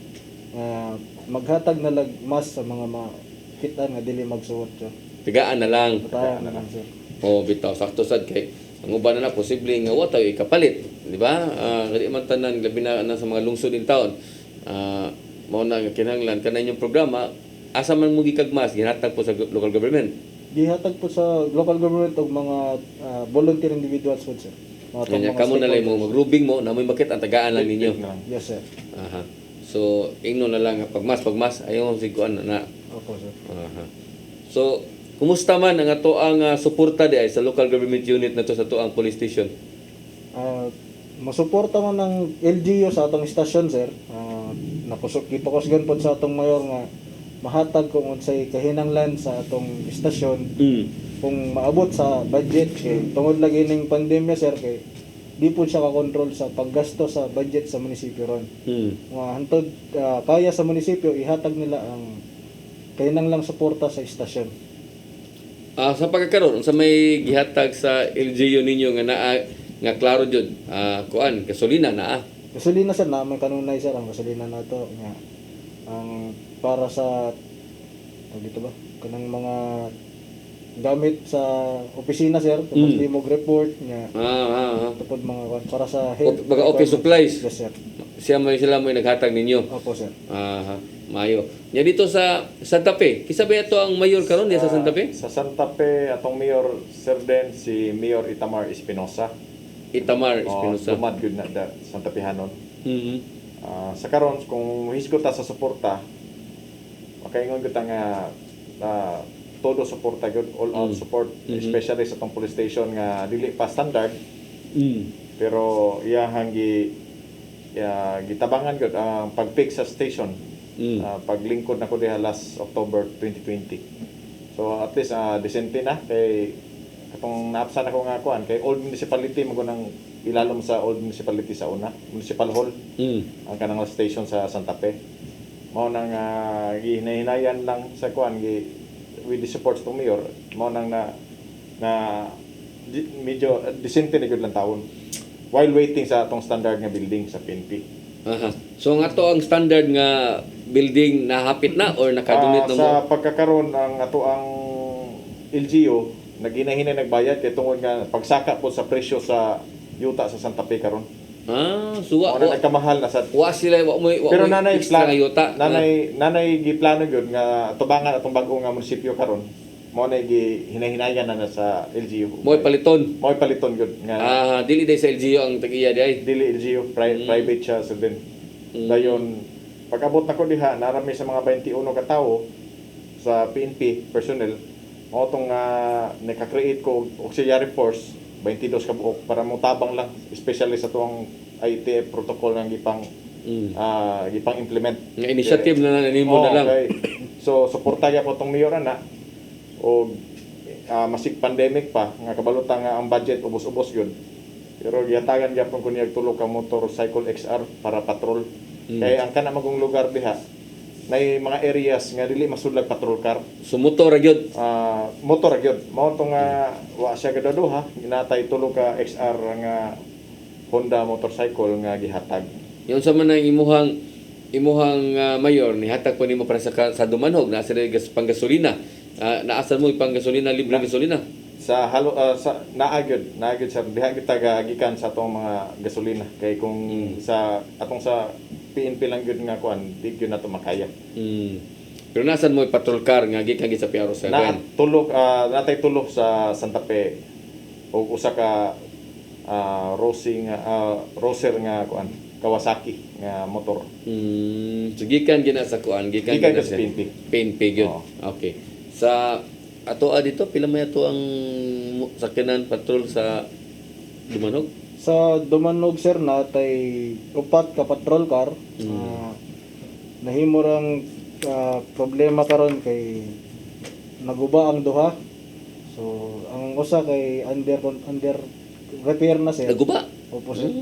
maghatag na lag mas sa mga makita nga dili magsuot sir. Tigaan na lang. Tayo na lang sir. Oh, bitaw sakto sad kay ang uban na posible nga wa tayo ikapalit, di ba? Kadi man tanan labi na sa mga lungsod in town. Mao na nga kinahanglan kanang yung programa asa man mo gikagmas gihatag po sa local government. Gihatag po sa local government og mga volunteer individuals po sir. Kanya kamo na lang mo magrubing mo na may makit ang tagaan lang ninyo. Yes sir. Aha. So ingno na lang nga pagmas ayo si kuan na. Opo sir. Aha. So kumusta man ang ato ang suporta di ay sa local government unit na to sa tuang police station? Masuporta man ng LGU sa atong istasyon sir. Ipakusgan po sa atong mayor nga mahatag kung unsay kahinanglan sa atong istasyon. Kung maabot sa budget kay tungod lagi ning pandemya sir kay di po siya ka-control sa paggasto sa budget sa munisipyo ron. Nga hantod kaya sa munisipyo ihatag nila ang kahinanglang suporta sa istasyon. Sa pagkakaroon sa may gihatag sa LGU ninyo nga klaro jud kuan gasolina naa. Gasolina sir na may kanunay sir ang gasolina nato nga ang para sa dito ba kanang mga gamit sa opisina sir tapos limog report nya tapos mga para sa mga office supplies. Yes sir. Sila mo naghatag ninyo. Opo sir. Mayo. Nya dito sa Santa Fe, kisa ba ito ang mayor karon diya sa Santa Fe? Sa Santa Fe atong mayor sir den si Mayor Itamar Espinosa. Itamar Espinosa. Lumad gyud na Santa Fe hanon. Mhm. Sa karon kung hisgot ta sa suporta makaingon gyud ta nga todo suporta gyud all out support especially sa tong police station nga dili pa standard. Pero iyahang gitabangan gyud ang pag-fix sa station. Paglingkod na ko diha last October 2020. So at least decente na kay katong naapsan ako nga kuan kay old municipality mo nang ilalom sa old municipality sa una, municipal hall. Ang kanang station sa Santa Fe. Mao nang gihinahinayan lang sa kuan with the support ng mayor mo nang na medyo decente na gyud lang taon while waiting sa atong standard nga building sa PNP. So nga to ang standard nga building nahapit na or nakadunit na mo? Sa pagkakaroon ang ato ang LGU naghinay nagbayad kay tungod nga pagsaka po sa presyo sa yuta sa Santa Fe karon. So nagkamahal na sa sila pero nanay extra nga yuta. Nanay giplano gyud nga tubangan atong bag-o nga munisipyo karon. Mo na hinahinayan na sa LGU. Mo'y paliton gyud nga dili day sa LGU ang tag-iya day. Dili LGU private siya sa din. Dayon pag-abot na ko diha narami sa mga 21 ka tawo sa PNP personnel mo tong naka-create ko auxiliary force 22 ka buok para mutabang lang especially sa tuwang ITF protocol nga gipang implement nga initiative na nimo na lang. Okay. So suportaya po tong mayor na o masig pandemic pa nga kabalota nga ang budget ubos-ubos yun. Pero gihatagan gyapon ko niya tulo ka motorcycle XR para patrol. Kaya ang kana magong lugar diha nay mga areas nga dili masudlag patrol car. So motor gyud. Motor gyud. Mao to nga wa siya gadaduha ginatay tulo ka XR nga Honda motorcycle nga gihatag. Yung sa man ang imuhang mayor ni hatag pa nimo para sa dumanhog na sa panggasolina. Naasan mo ipang gasolina, libre gasolina? Sa sa naagid sa diha kita gikan sa atong mga gasolina kay kung sa atong sa PNP lang gyud nga kuan di gyud nato makaya. Pero nasan mo patrol car nga gikan sa PRO7? Natay tulog sa Santa Fe og usa ka Roser nga kuan Kawasaki nga motor. So gikan gina sa kuan, gikan Gikan gina sa PNP. PNP gyud. Oo. Okay. Sa ato dito pila may ato ang sakyanan patrol sa Dumanog? Sa Dumanog sir natay upat ka patrol car. Nahimo rang problema karon kay naguba ang duha. So ang usa kay under repair na sir. Naguba. Opo sir.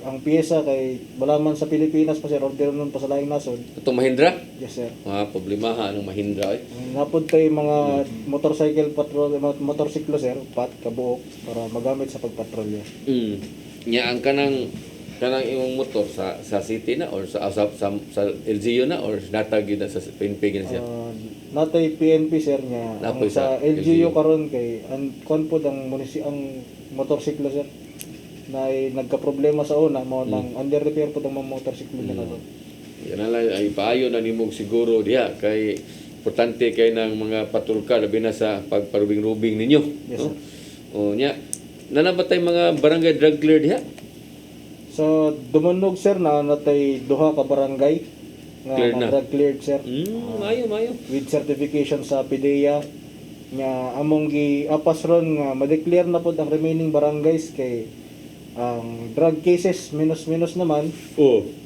Ang piyesa kay wala man sa Pilipinas pa sir, order nun pa sa laing nasod. Itong Mahindra? Yes sir. Problema ha anong Mahindra Napod tayo mga motorcycle patrol, motorsiklo sir, pat kabuok para magamit sa pagpatrolya. Nya ang kanang imong motor sa city na or sa LGU na or natag gyud na sa PNP gina siya. Natay PNP sir niya. Napoy Sa sa LGU LGU. karon kay kon pod ang ang motorsiklo sir na nagka-problema sa una mo nang under repair pod ang mga motorsiklo nila doon. Yan na lang ay paayo na nimog siguro diha kay importante kay ng mga patrolka labi na sa pagparubing-rubing ninyo. Yes, no? sir. O nya nanabatay mga barangay drug clear diha? Sa Dumanog sir na natay duha ka barangay nga Cleared na. drug cleared sir. Mayo. With certification sa PDEA nga among gi-apas ron nga ma-declare na pod ang remaining barangays kay ang drug cases minus naman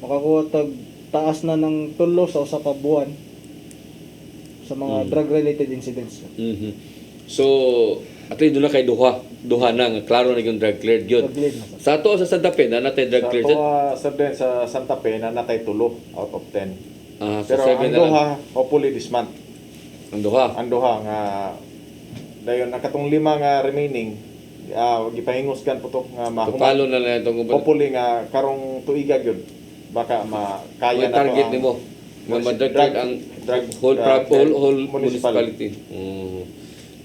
makakuha tag taas na ng tulo sa usa ka buwan sa mga drug related incidents. So at least doon na kay duha na nga klaro na yung drug cleared yun. Drug cleared na, sir. Sa ato sa Santa Fe na natay drug Sa cleared. sa Santa Fe na natay tulo out of 10. Sa Pero 7 ang na lang. duha hopefully this month. Ang duha. Ang duha nga dayon ang katong lima nga remaining gipahingos kan po to nga Tupalo na lang itong hopefully nga karong tuiga gyud baka makaya may na to target ang nimo nga ma-drug drug- ang drug- whole municipality. municipality.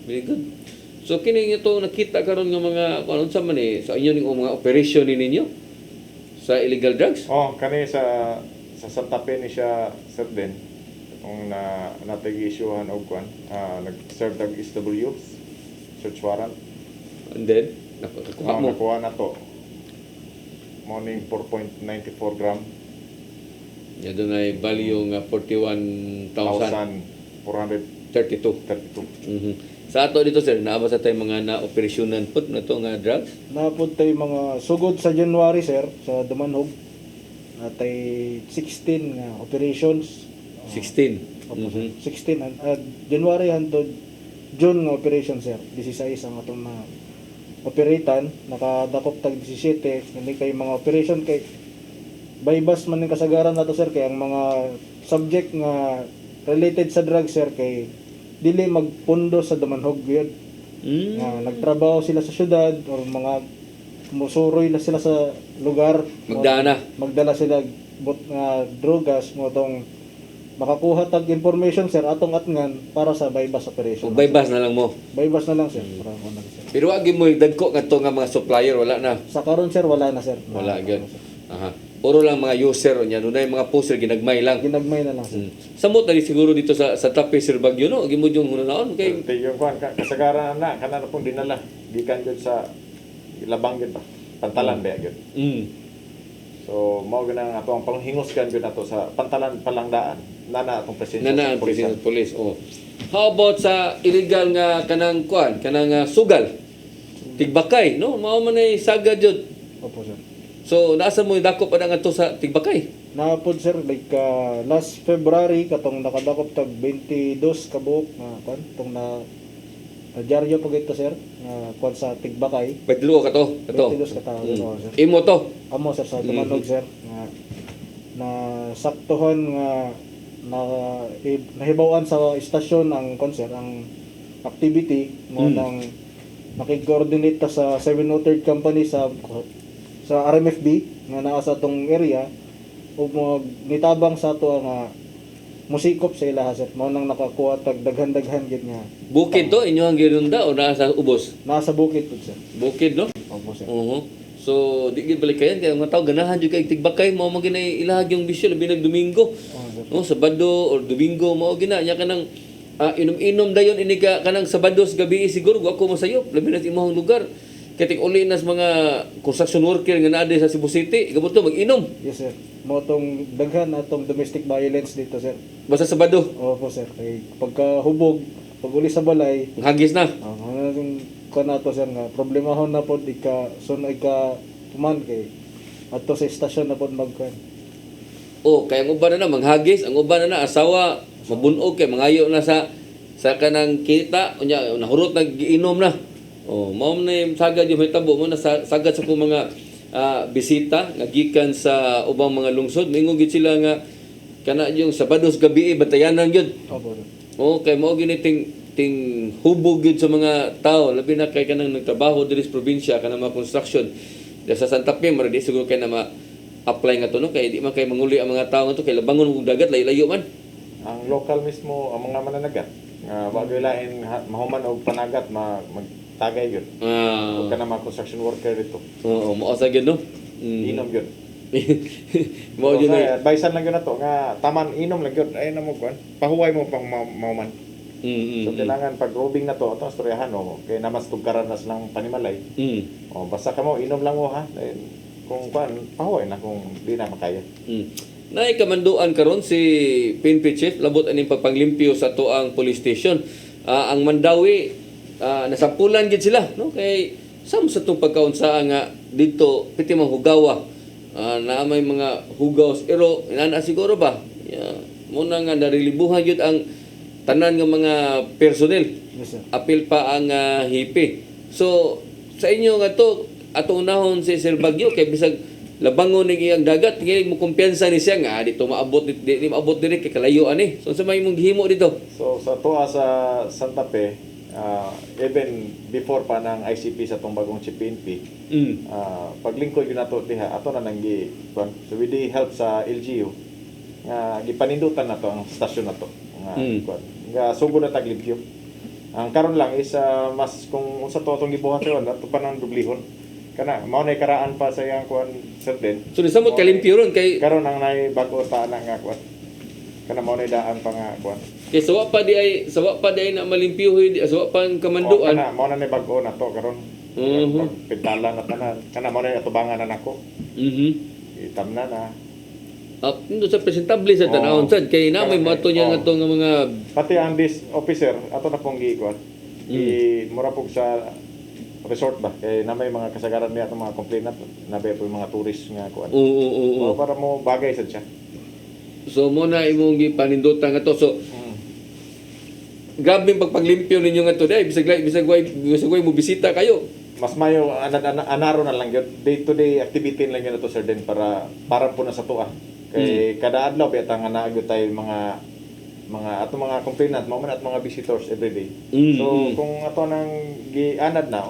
Very good. So kini ito nakita karon nga mga ano sa man sa inyo ning mga operation ninyo sa illegal drugs? Kani sa Santa Fe ni siya sir din kung natag-issuehan og kwan nag-serve tag SW search warrant. And then nakuha mo. Nakuha na to morning 4.94 gram Ya doon ay value nga 41,000 1,432 Sa ato dito sir, naaba sa tayo mga na-operasyonan put na to nga drugs? Napod tayo mga sugod sa January sir sa Dumanog. Natay 16 nga operations. 16. Opo, sir. 16 January hangtod June nga operation sir. 16 ang atong na operatan, nakadakop tag 17. Hindi kay mga operation kay bypass man ng kasagaran nato sir kay ang mga subject nga related sa drugs sir kay dili magpundo sa Dumanog gyud. Nga nagtrabaho sila sa syudad or mga musuroy na sila sa lugar. Magdala sila drogas mo tong makakuha tag information sir atong atngan para sa bypass operation. Bypass na lang mo. Bypass na lang sir. Para mo na sir. Pero wag mo dagko nga to nga mga supplier wala na. Sa karon sir wala na sir. Wala gyud. Puro lang mga user nya dunay mga poster ginagmay lang. Ginagmay na lang sir. Samot na siguro dito sa Tape Sir Baguio no, gimo yung hunaon kay yung kwan kasagaran na kana na pong dinala gikan gyud sa labang gyud ba pantalan ba gyud. So mao gyud ang ato ang panghingos kan gyud nato sa pantalan palangdaan nana atong presensya na ang presensya sa police. How about sa illegal nga kanang sugal? Tigbakay no, mao man ay sagad jud. Opo sir. So nasa mo dako pa nga to sa Tigbakay? Napod sir like last February katong nakadakop tag 22 ka buok nga kwan tong na dyaryo pag ito sir nga kwan sa Tigbakay. Pedlo ka to. 22 ka tao sir. Imo to. Amo sir sa Dumanog sir nga na saktuhan nga nahibawan sa istasyon ang concert ang activity mo nang makig-coordinate ta sa 703rd company sa RMFB nga naa sa tong area ug nitabang sa ato nga musikop sa ilaha sir mao nang nakakuha tag daghan-daghan gid nga Bukid to inyo ang ginunda o nasa ubos? nasa bukid pud sir. Bukid no? Opo sir. So di gid balik kayan kay mga tao ganahan jud kay tigbakay mao man ginay ilahag yung bisyo labi nag Domingo. No, Sabado or Domingo mao gina nya kanang inom-inom dayon ini ka kanang Sabado sa gabi siguro wa ko masayop labi na sa imong lugar. Katik uli nas mga construction worker nga naa sa Cebu City, gabuto mag-inom. Yes sir. Mo tong daghan atong domestic violence dito sir. Basta Sabado, Opo sir. Kay pagka hubog, pag uli sa balay, hagis na. yung kanato sir nga problemahon na pod ika tuman kay adto sa estasyon na pod magkan. Oh, kay ang uban na manghagis, ang uban na asawa mabunog kay mangayo na sa kanang kita, unya nahurot nag-iinom na. Oh, mao na yung sagad yung hitabo mo na sagad sa kong mga bisita nga gikan sa ubang mga lungsod. Mingon gid sila nga kana yung Sabado sa gabi batayanan gyud. Opo. Oh, kay mao gini ting hubog gyud sa mga tao labi na kay kanang nagtrabaho diri sa probinsya kanang mga construction. Da sa Santa Fe mara di siguro kay na ma-apply nga to no kay di man kay manguli ang mga tao nga to kay labangon og dagat layo man. Ang local mismo, ang mga mananagat, wagay lain mahuman og panagat magtagay yun. Huwag ka na mga construction worker dito. Oo, maasa gyud no. Inom yun. Mao So, gyud saya, advicean lang yun na to, nga taman inom lang yun. Ayun na mo kuan. Pahuway mo pang mahuman. So kailangan pag robing na to, itong storyahan o, kaya namas tugkaran na silang panimalay. O, basta ka mo, inom lang mo ha. Kung kuan, pahuway na kung di na makaya. Naay kamanduan karon si PNP Chief labot aning pagpanglimpyo sa tuang police station. Ang Mandawi nasampulan gid sila no kay sam sa tong pagkaunsa nga dito piti mang hugawa na may mga hugaws pero inana siguro ba muna nga narilibuhan gyud ang tanan nga mga personnel. Yes sir. Apil pa ang hipi. So sa inyo nga to atong unahon si Sir Bagyo kay bisag labangon ni iyang dagat kay mo kumpiyansa ni siya nga dito maabot di maabot diri kay kalayo ani. So sa may mong gihimo dito. So sa tuwa sa Santa Fe, even before pa ng ICP sa tong bagong PNP, paglingkod yun nato diha ato na nang so with the help sa LGU nga gipanindutan nato ang stasyon nato nga sugo na taglimpyo. Ang karon lang is mas kung unsa to atong gibuhat ron ato pa nang dublihon kana mao nay karaan pa sa iyang kuan certain. So nisamot kalimpyo ron kay karon ang nay bag-o ta na nga kuan kana mao nay daan pa nga kuan. Kay sawa pa di ay na malimpyo sawa pa ang kamanduan. Kana mao na nay bag-o na to karon. Pagpintala na tanan kana mao nay atubangan na nako. Itam na. Ito sa presentable sa tanawon sad kay na may mato niya nga to nga mga pati ang this officer ato na pong giikuan. Mura pug sa resort ba kay na may mga kasagaran niya atong mga complainant na ba po mga tourist nga kuan. Oo. Para mo bagay sad siya. So mo na imong gipanindutan nga to. So grabe pagpaglimpyo ninyo nga to day bisag way mo bisita kayo. Mas mayo anaro na lang yun. Day to day activity lang yun na to sir din para po na sa tuwa. Kay kada adlaw beta nga naagyo tayo mga ato mga complainant mo man at mga visitors every day. So kung ato nang gianad na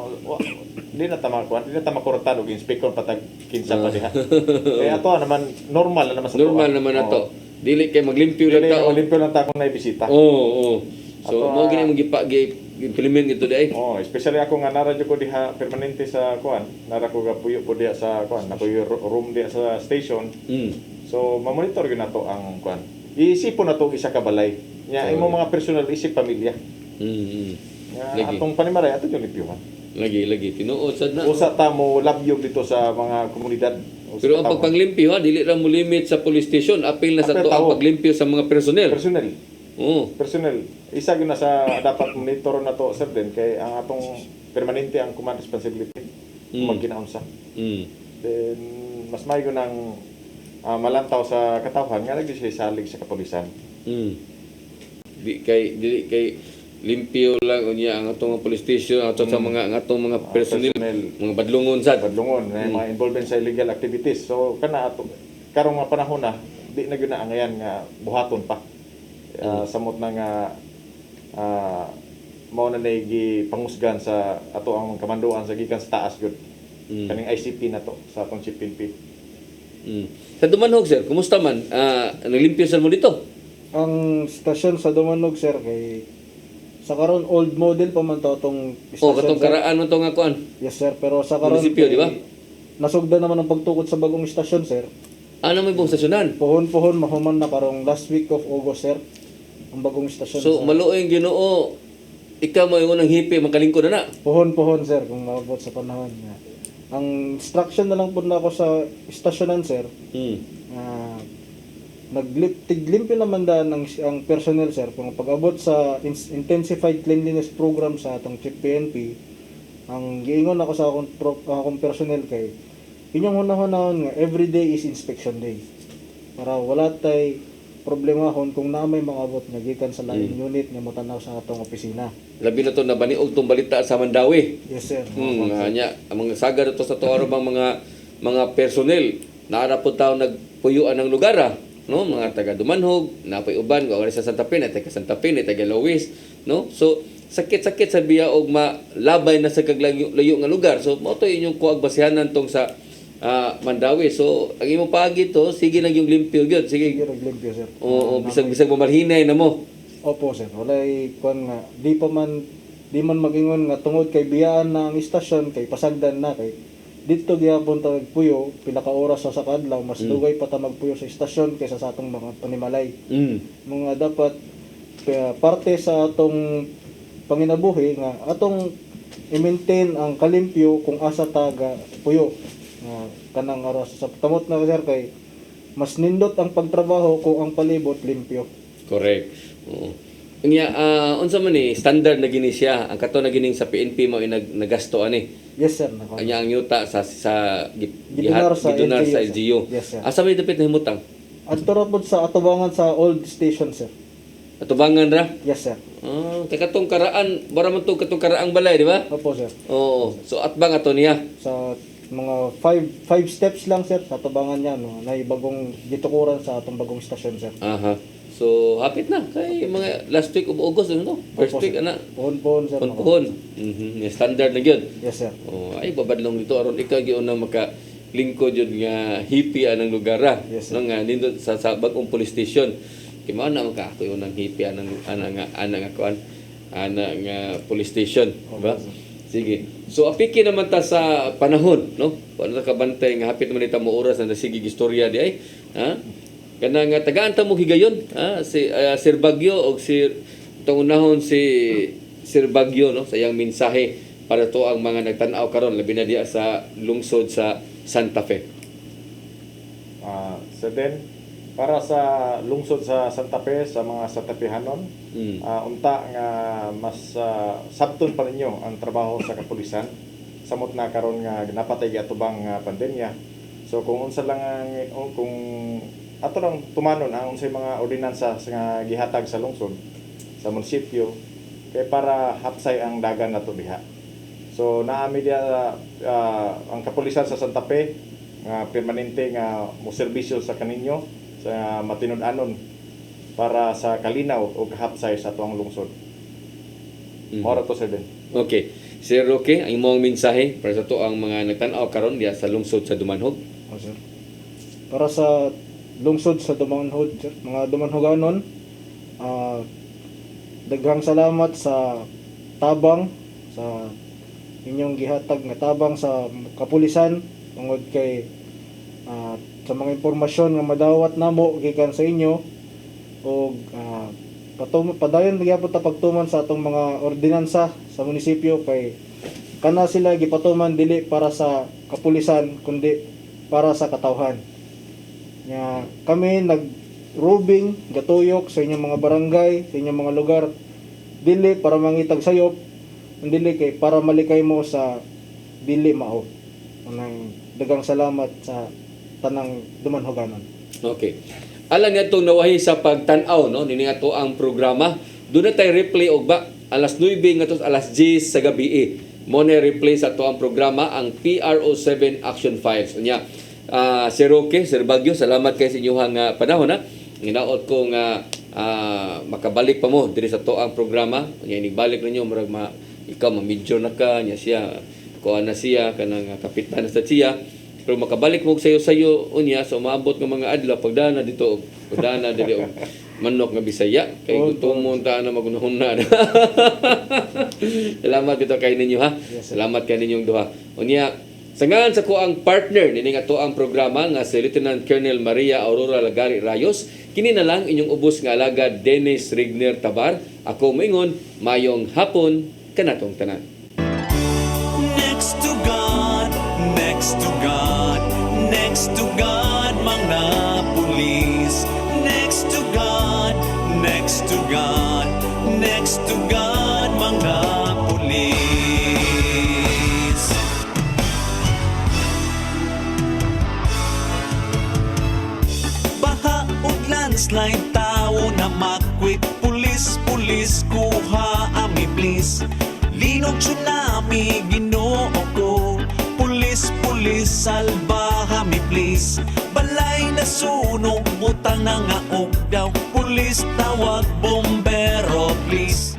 di na tama kuan, di na tama kurtan og inspector patag kinsa pa diha. Kay ato naman normal na naman sa normal naman ato. Dili kay maglimpyo lang ta. Maglimpyo lang ta kung nay bisita. Oo. So mo gini mo implement ito day. Especially ako nga nara jud ko diha permanente sa kuan. Nara ko gapuyo po diha sa kuan, napuyo room diha sa station. So mamonitor gyud nato ang kuan. Iisipon na to isa ka balay. Nya imo mga personal isip pamilya. Atong panimaray ato yung limpyuhan. Lagi tinuod sad na. Usa ta mo labyog dito sa mga komunidad. Pero ang pagpanglimpyo dili ra mo limit sa police station, apil na sa to ang paglimpyo sa mga personnel. Personnel. Isa gyud na sa dapat monitor na to sir din kay ang atong permanente ang command responsibility magkinaunsa. Then mas mayo nang malantaw sa katawhan nga lagi siya salig sa kapulisan. Dili kay limpyo lang unya ang atong police station ato sa mga atong mga personnel, mga badlungon mga involved sa illegal activities. So kana ato karong nga panahon na di na gyud na angayan nga buhaton pa. Samot na nga mao na nay pangusgan sa ato ang kamanduan sa gikan sa taas gyud. Kaning ICP na to sa atong Chief PNP. Sa Dumanog sir, kumusta man? Naglimpyo sa mo dito? Ang stasyon sa Dumanog sir kay sa karon old model pa man to tong stasyon. Katong karaan mo to nga kuan. Yes sir, pero sa karon munisipyo di ba? nasugda naman ang pagtukod sa bagong istasyon, sir. Ano may buong stasyonan? Puhon-puhon mahuman na karong last week of August, sir. Ang bagong istasyon. So, sa- maluoy Ginoo, ikaw mo yung unang hipi, magkalingkod na na. Puhon-puhon, sir, kung maabot sa panahon nga. Ang instruction na lang po na ako sa istasyonan, sir. Tiglimpyo naman daan ang personnel, sir. Kung pag-abot sa intensified cleanliness program sa atong Chief PNP, ang giingon ako sa akong personnel kay inyong hunahunahon nga every day is inspection day. Para wala tay problemahon kung na may mga abot nga gikan sa laing unit nga motanaw sa atong opisina. Labi na to nabaniog tong balita sa Mandawi. Yes, sir. Nya, ang mga saga to sa tuwa bang mga personnel naara po tao nagpuyuan ng lugar no, mga taga Dumanhog, napay uban ko sa Santa Fe, taga Santa Fe, taga Luis, no? So sakit-sakit sa biya og malabay na sa kaglayo nga lugar. So mao to inyong kuag basihanan tong sa Mandawi. So ang imong paagi to, sige lang yung limpyo gyud. Sige. Sige, naglimpyo, sir. Oo, bisag mamalhinay na mo. Opo, sir. Walay kuan nga di man magingon nga tungod kay biyaan na ang istasyon kay pasagdan na kay dito gyapon ta magpuyo pila ka oras sa kadlaw mas dugay pa ta magpuyo sa istasyon kaysa sa atong mga panimalay. Mga dapat parte sa atong panginabuhi nga atong i-maintain ang kalimpyo kung asa taga puyo nga kanang oras sa kamot na, sir, kay mas nindot ang pagtrabaho kung ang palibot limpyo. Correct. Oo. Unya unsa man ni standard na gini siya ang kato na gining sa PNP mo nagasto ani. Yes, sir. Anya ang yuta sa Gidunar sa LGU. Yes, sir. Asa may dapit na himutang? Adto ra pod sa atubangan sa old station, sir. Atubangan ra? Yes, sir. Kay katong karaan, bara man to katong karaang balay, di ba? Opo, sir. Oo. So atbang ato niya. Sa mga five steps lang, sir, sa atubangan niya, no, na bagong gitukuran sa atong bagong stasyon, sir. Aha. So hapit na kay mga last week of August no? First Opo, week sir. ana. Puhon-puhon, sir. Puhon. Standard na gyud. Yes, sir. Oh, ay babadlong dito aron ikaw gyud na maka lingkod yun nga hippie anang lugar Yes, no sir. nga nindot sa bagong police station. Kay mao na maka ako yung hippie anang nga kuan nga police station, ba? Sige. So apiki naman ta sa panahon, no? Paano ta kabantay nga hapit man ita mo oras na sige istorya di ay, ha? Kana nga tagaan ta mo higayon, si Sir Bagyo o tungunahon si Sir Bagyo, no, sa iyang mensahe para to ang mga nagtan-aw karon labi na diya sa lungsod sa Santa Fe. So then, para sa lungsod sa Santa Fe, sa mga Santa Fehanon, unta nga mas sabton pa ninyo ang trabaho sa kapulisan. Samot na karon nga napatay atubang pandemya. So kung unsa lang kung ato lang tumanon ang unsay mga ordinansa nga gihatag sa lungsod, sa munisipyo, kay para hapsay ang dagan nato diha. So naami dia ang kapulisan sa Santa Fe nga permanente nga mo serbisyo sa kaninyo sa matinud-anon para sa kalinaw o hapsay sa atuang lungsod. Mora to, Sir Den. Okay. Sir Roque, ang imong mensahe para sa to ang mga nagtan-aw karon diya sa lungsod sa Dumanhog. Oh, sir. Para sa lungsod sa Dumanhog, sir, mga Dumanhoganon, daghang salamat sa tabang sa inyong gihatag nga tabang sa kapulisan tungod kay sa mga impormasyon nga madawat namo gikan sa inyo o padayon gyapon ta pagtuman sa atong mga ordinansa sa munisipyo kay kana sila gipatuman dili para sa kapulisan kundi para sa katawhan. Nya kami nag-rubing gatuyok sa inyong mga barangay, sa inyong mga lugar dili para mangitag sayop, dili kay para malikay mo sa dili mao. Anang daghang salamat sa tanang Dumanhoganon. Okay. Alang nga itong nawahi sa pagtanaw, no? Nini nga to ang programa. Doon na tayo replay og ba? Alas 9 nga to alas 10 sa gabi. Mo na replay sa to ang programa, ang PRO7 Action Files. Nya, Sir Roque, Sir Bagyo, salamat kayo sa inyong panahon, ha? Nginaot ko nga makabalik pa mo diri sa to ang programa. Nya, inibalik ninyo, marag ikaw, ma-major na ka, nya siya, kuha na siya, kanang kapitan na sa siya. Pero makabalik mo sayo unya sa umaabot ng mga adlaw pagdana dito pagdana dili og manok nga Bisaya kay gutomon ta na magunahon na. Salamat dito kay ninyo, ha. Salamat kay ninyong duha. Unya Sa ngalan sa kuang partner nining ato ang programa nga si Lieutenant Colonel Maria Aurora Lagari Rayos, kini na lang inyong ubos nga alagad Dennis Rigner Tabar. Ako moingon, mayong hapon kanatong tanan. Next to God, next to God, next to God, mga pulis. Next to God, next to God, next to God, mga pulis. Baha ug landslide, tao na makwit, pulis, pulis, kuha ami please. Linog tsunami, Ginoo ko, pulis, pulis, salba kami please. Balay na sunog, butang na nga og daw, pulis, tawag bombero please.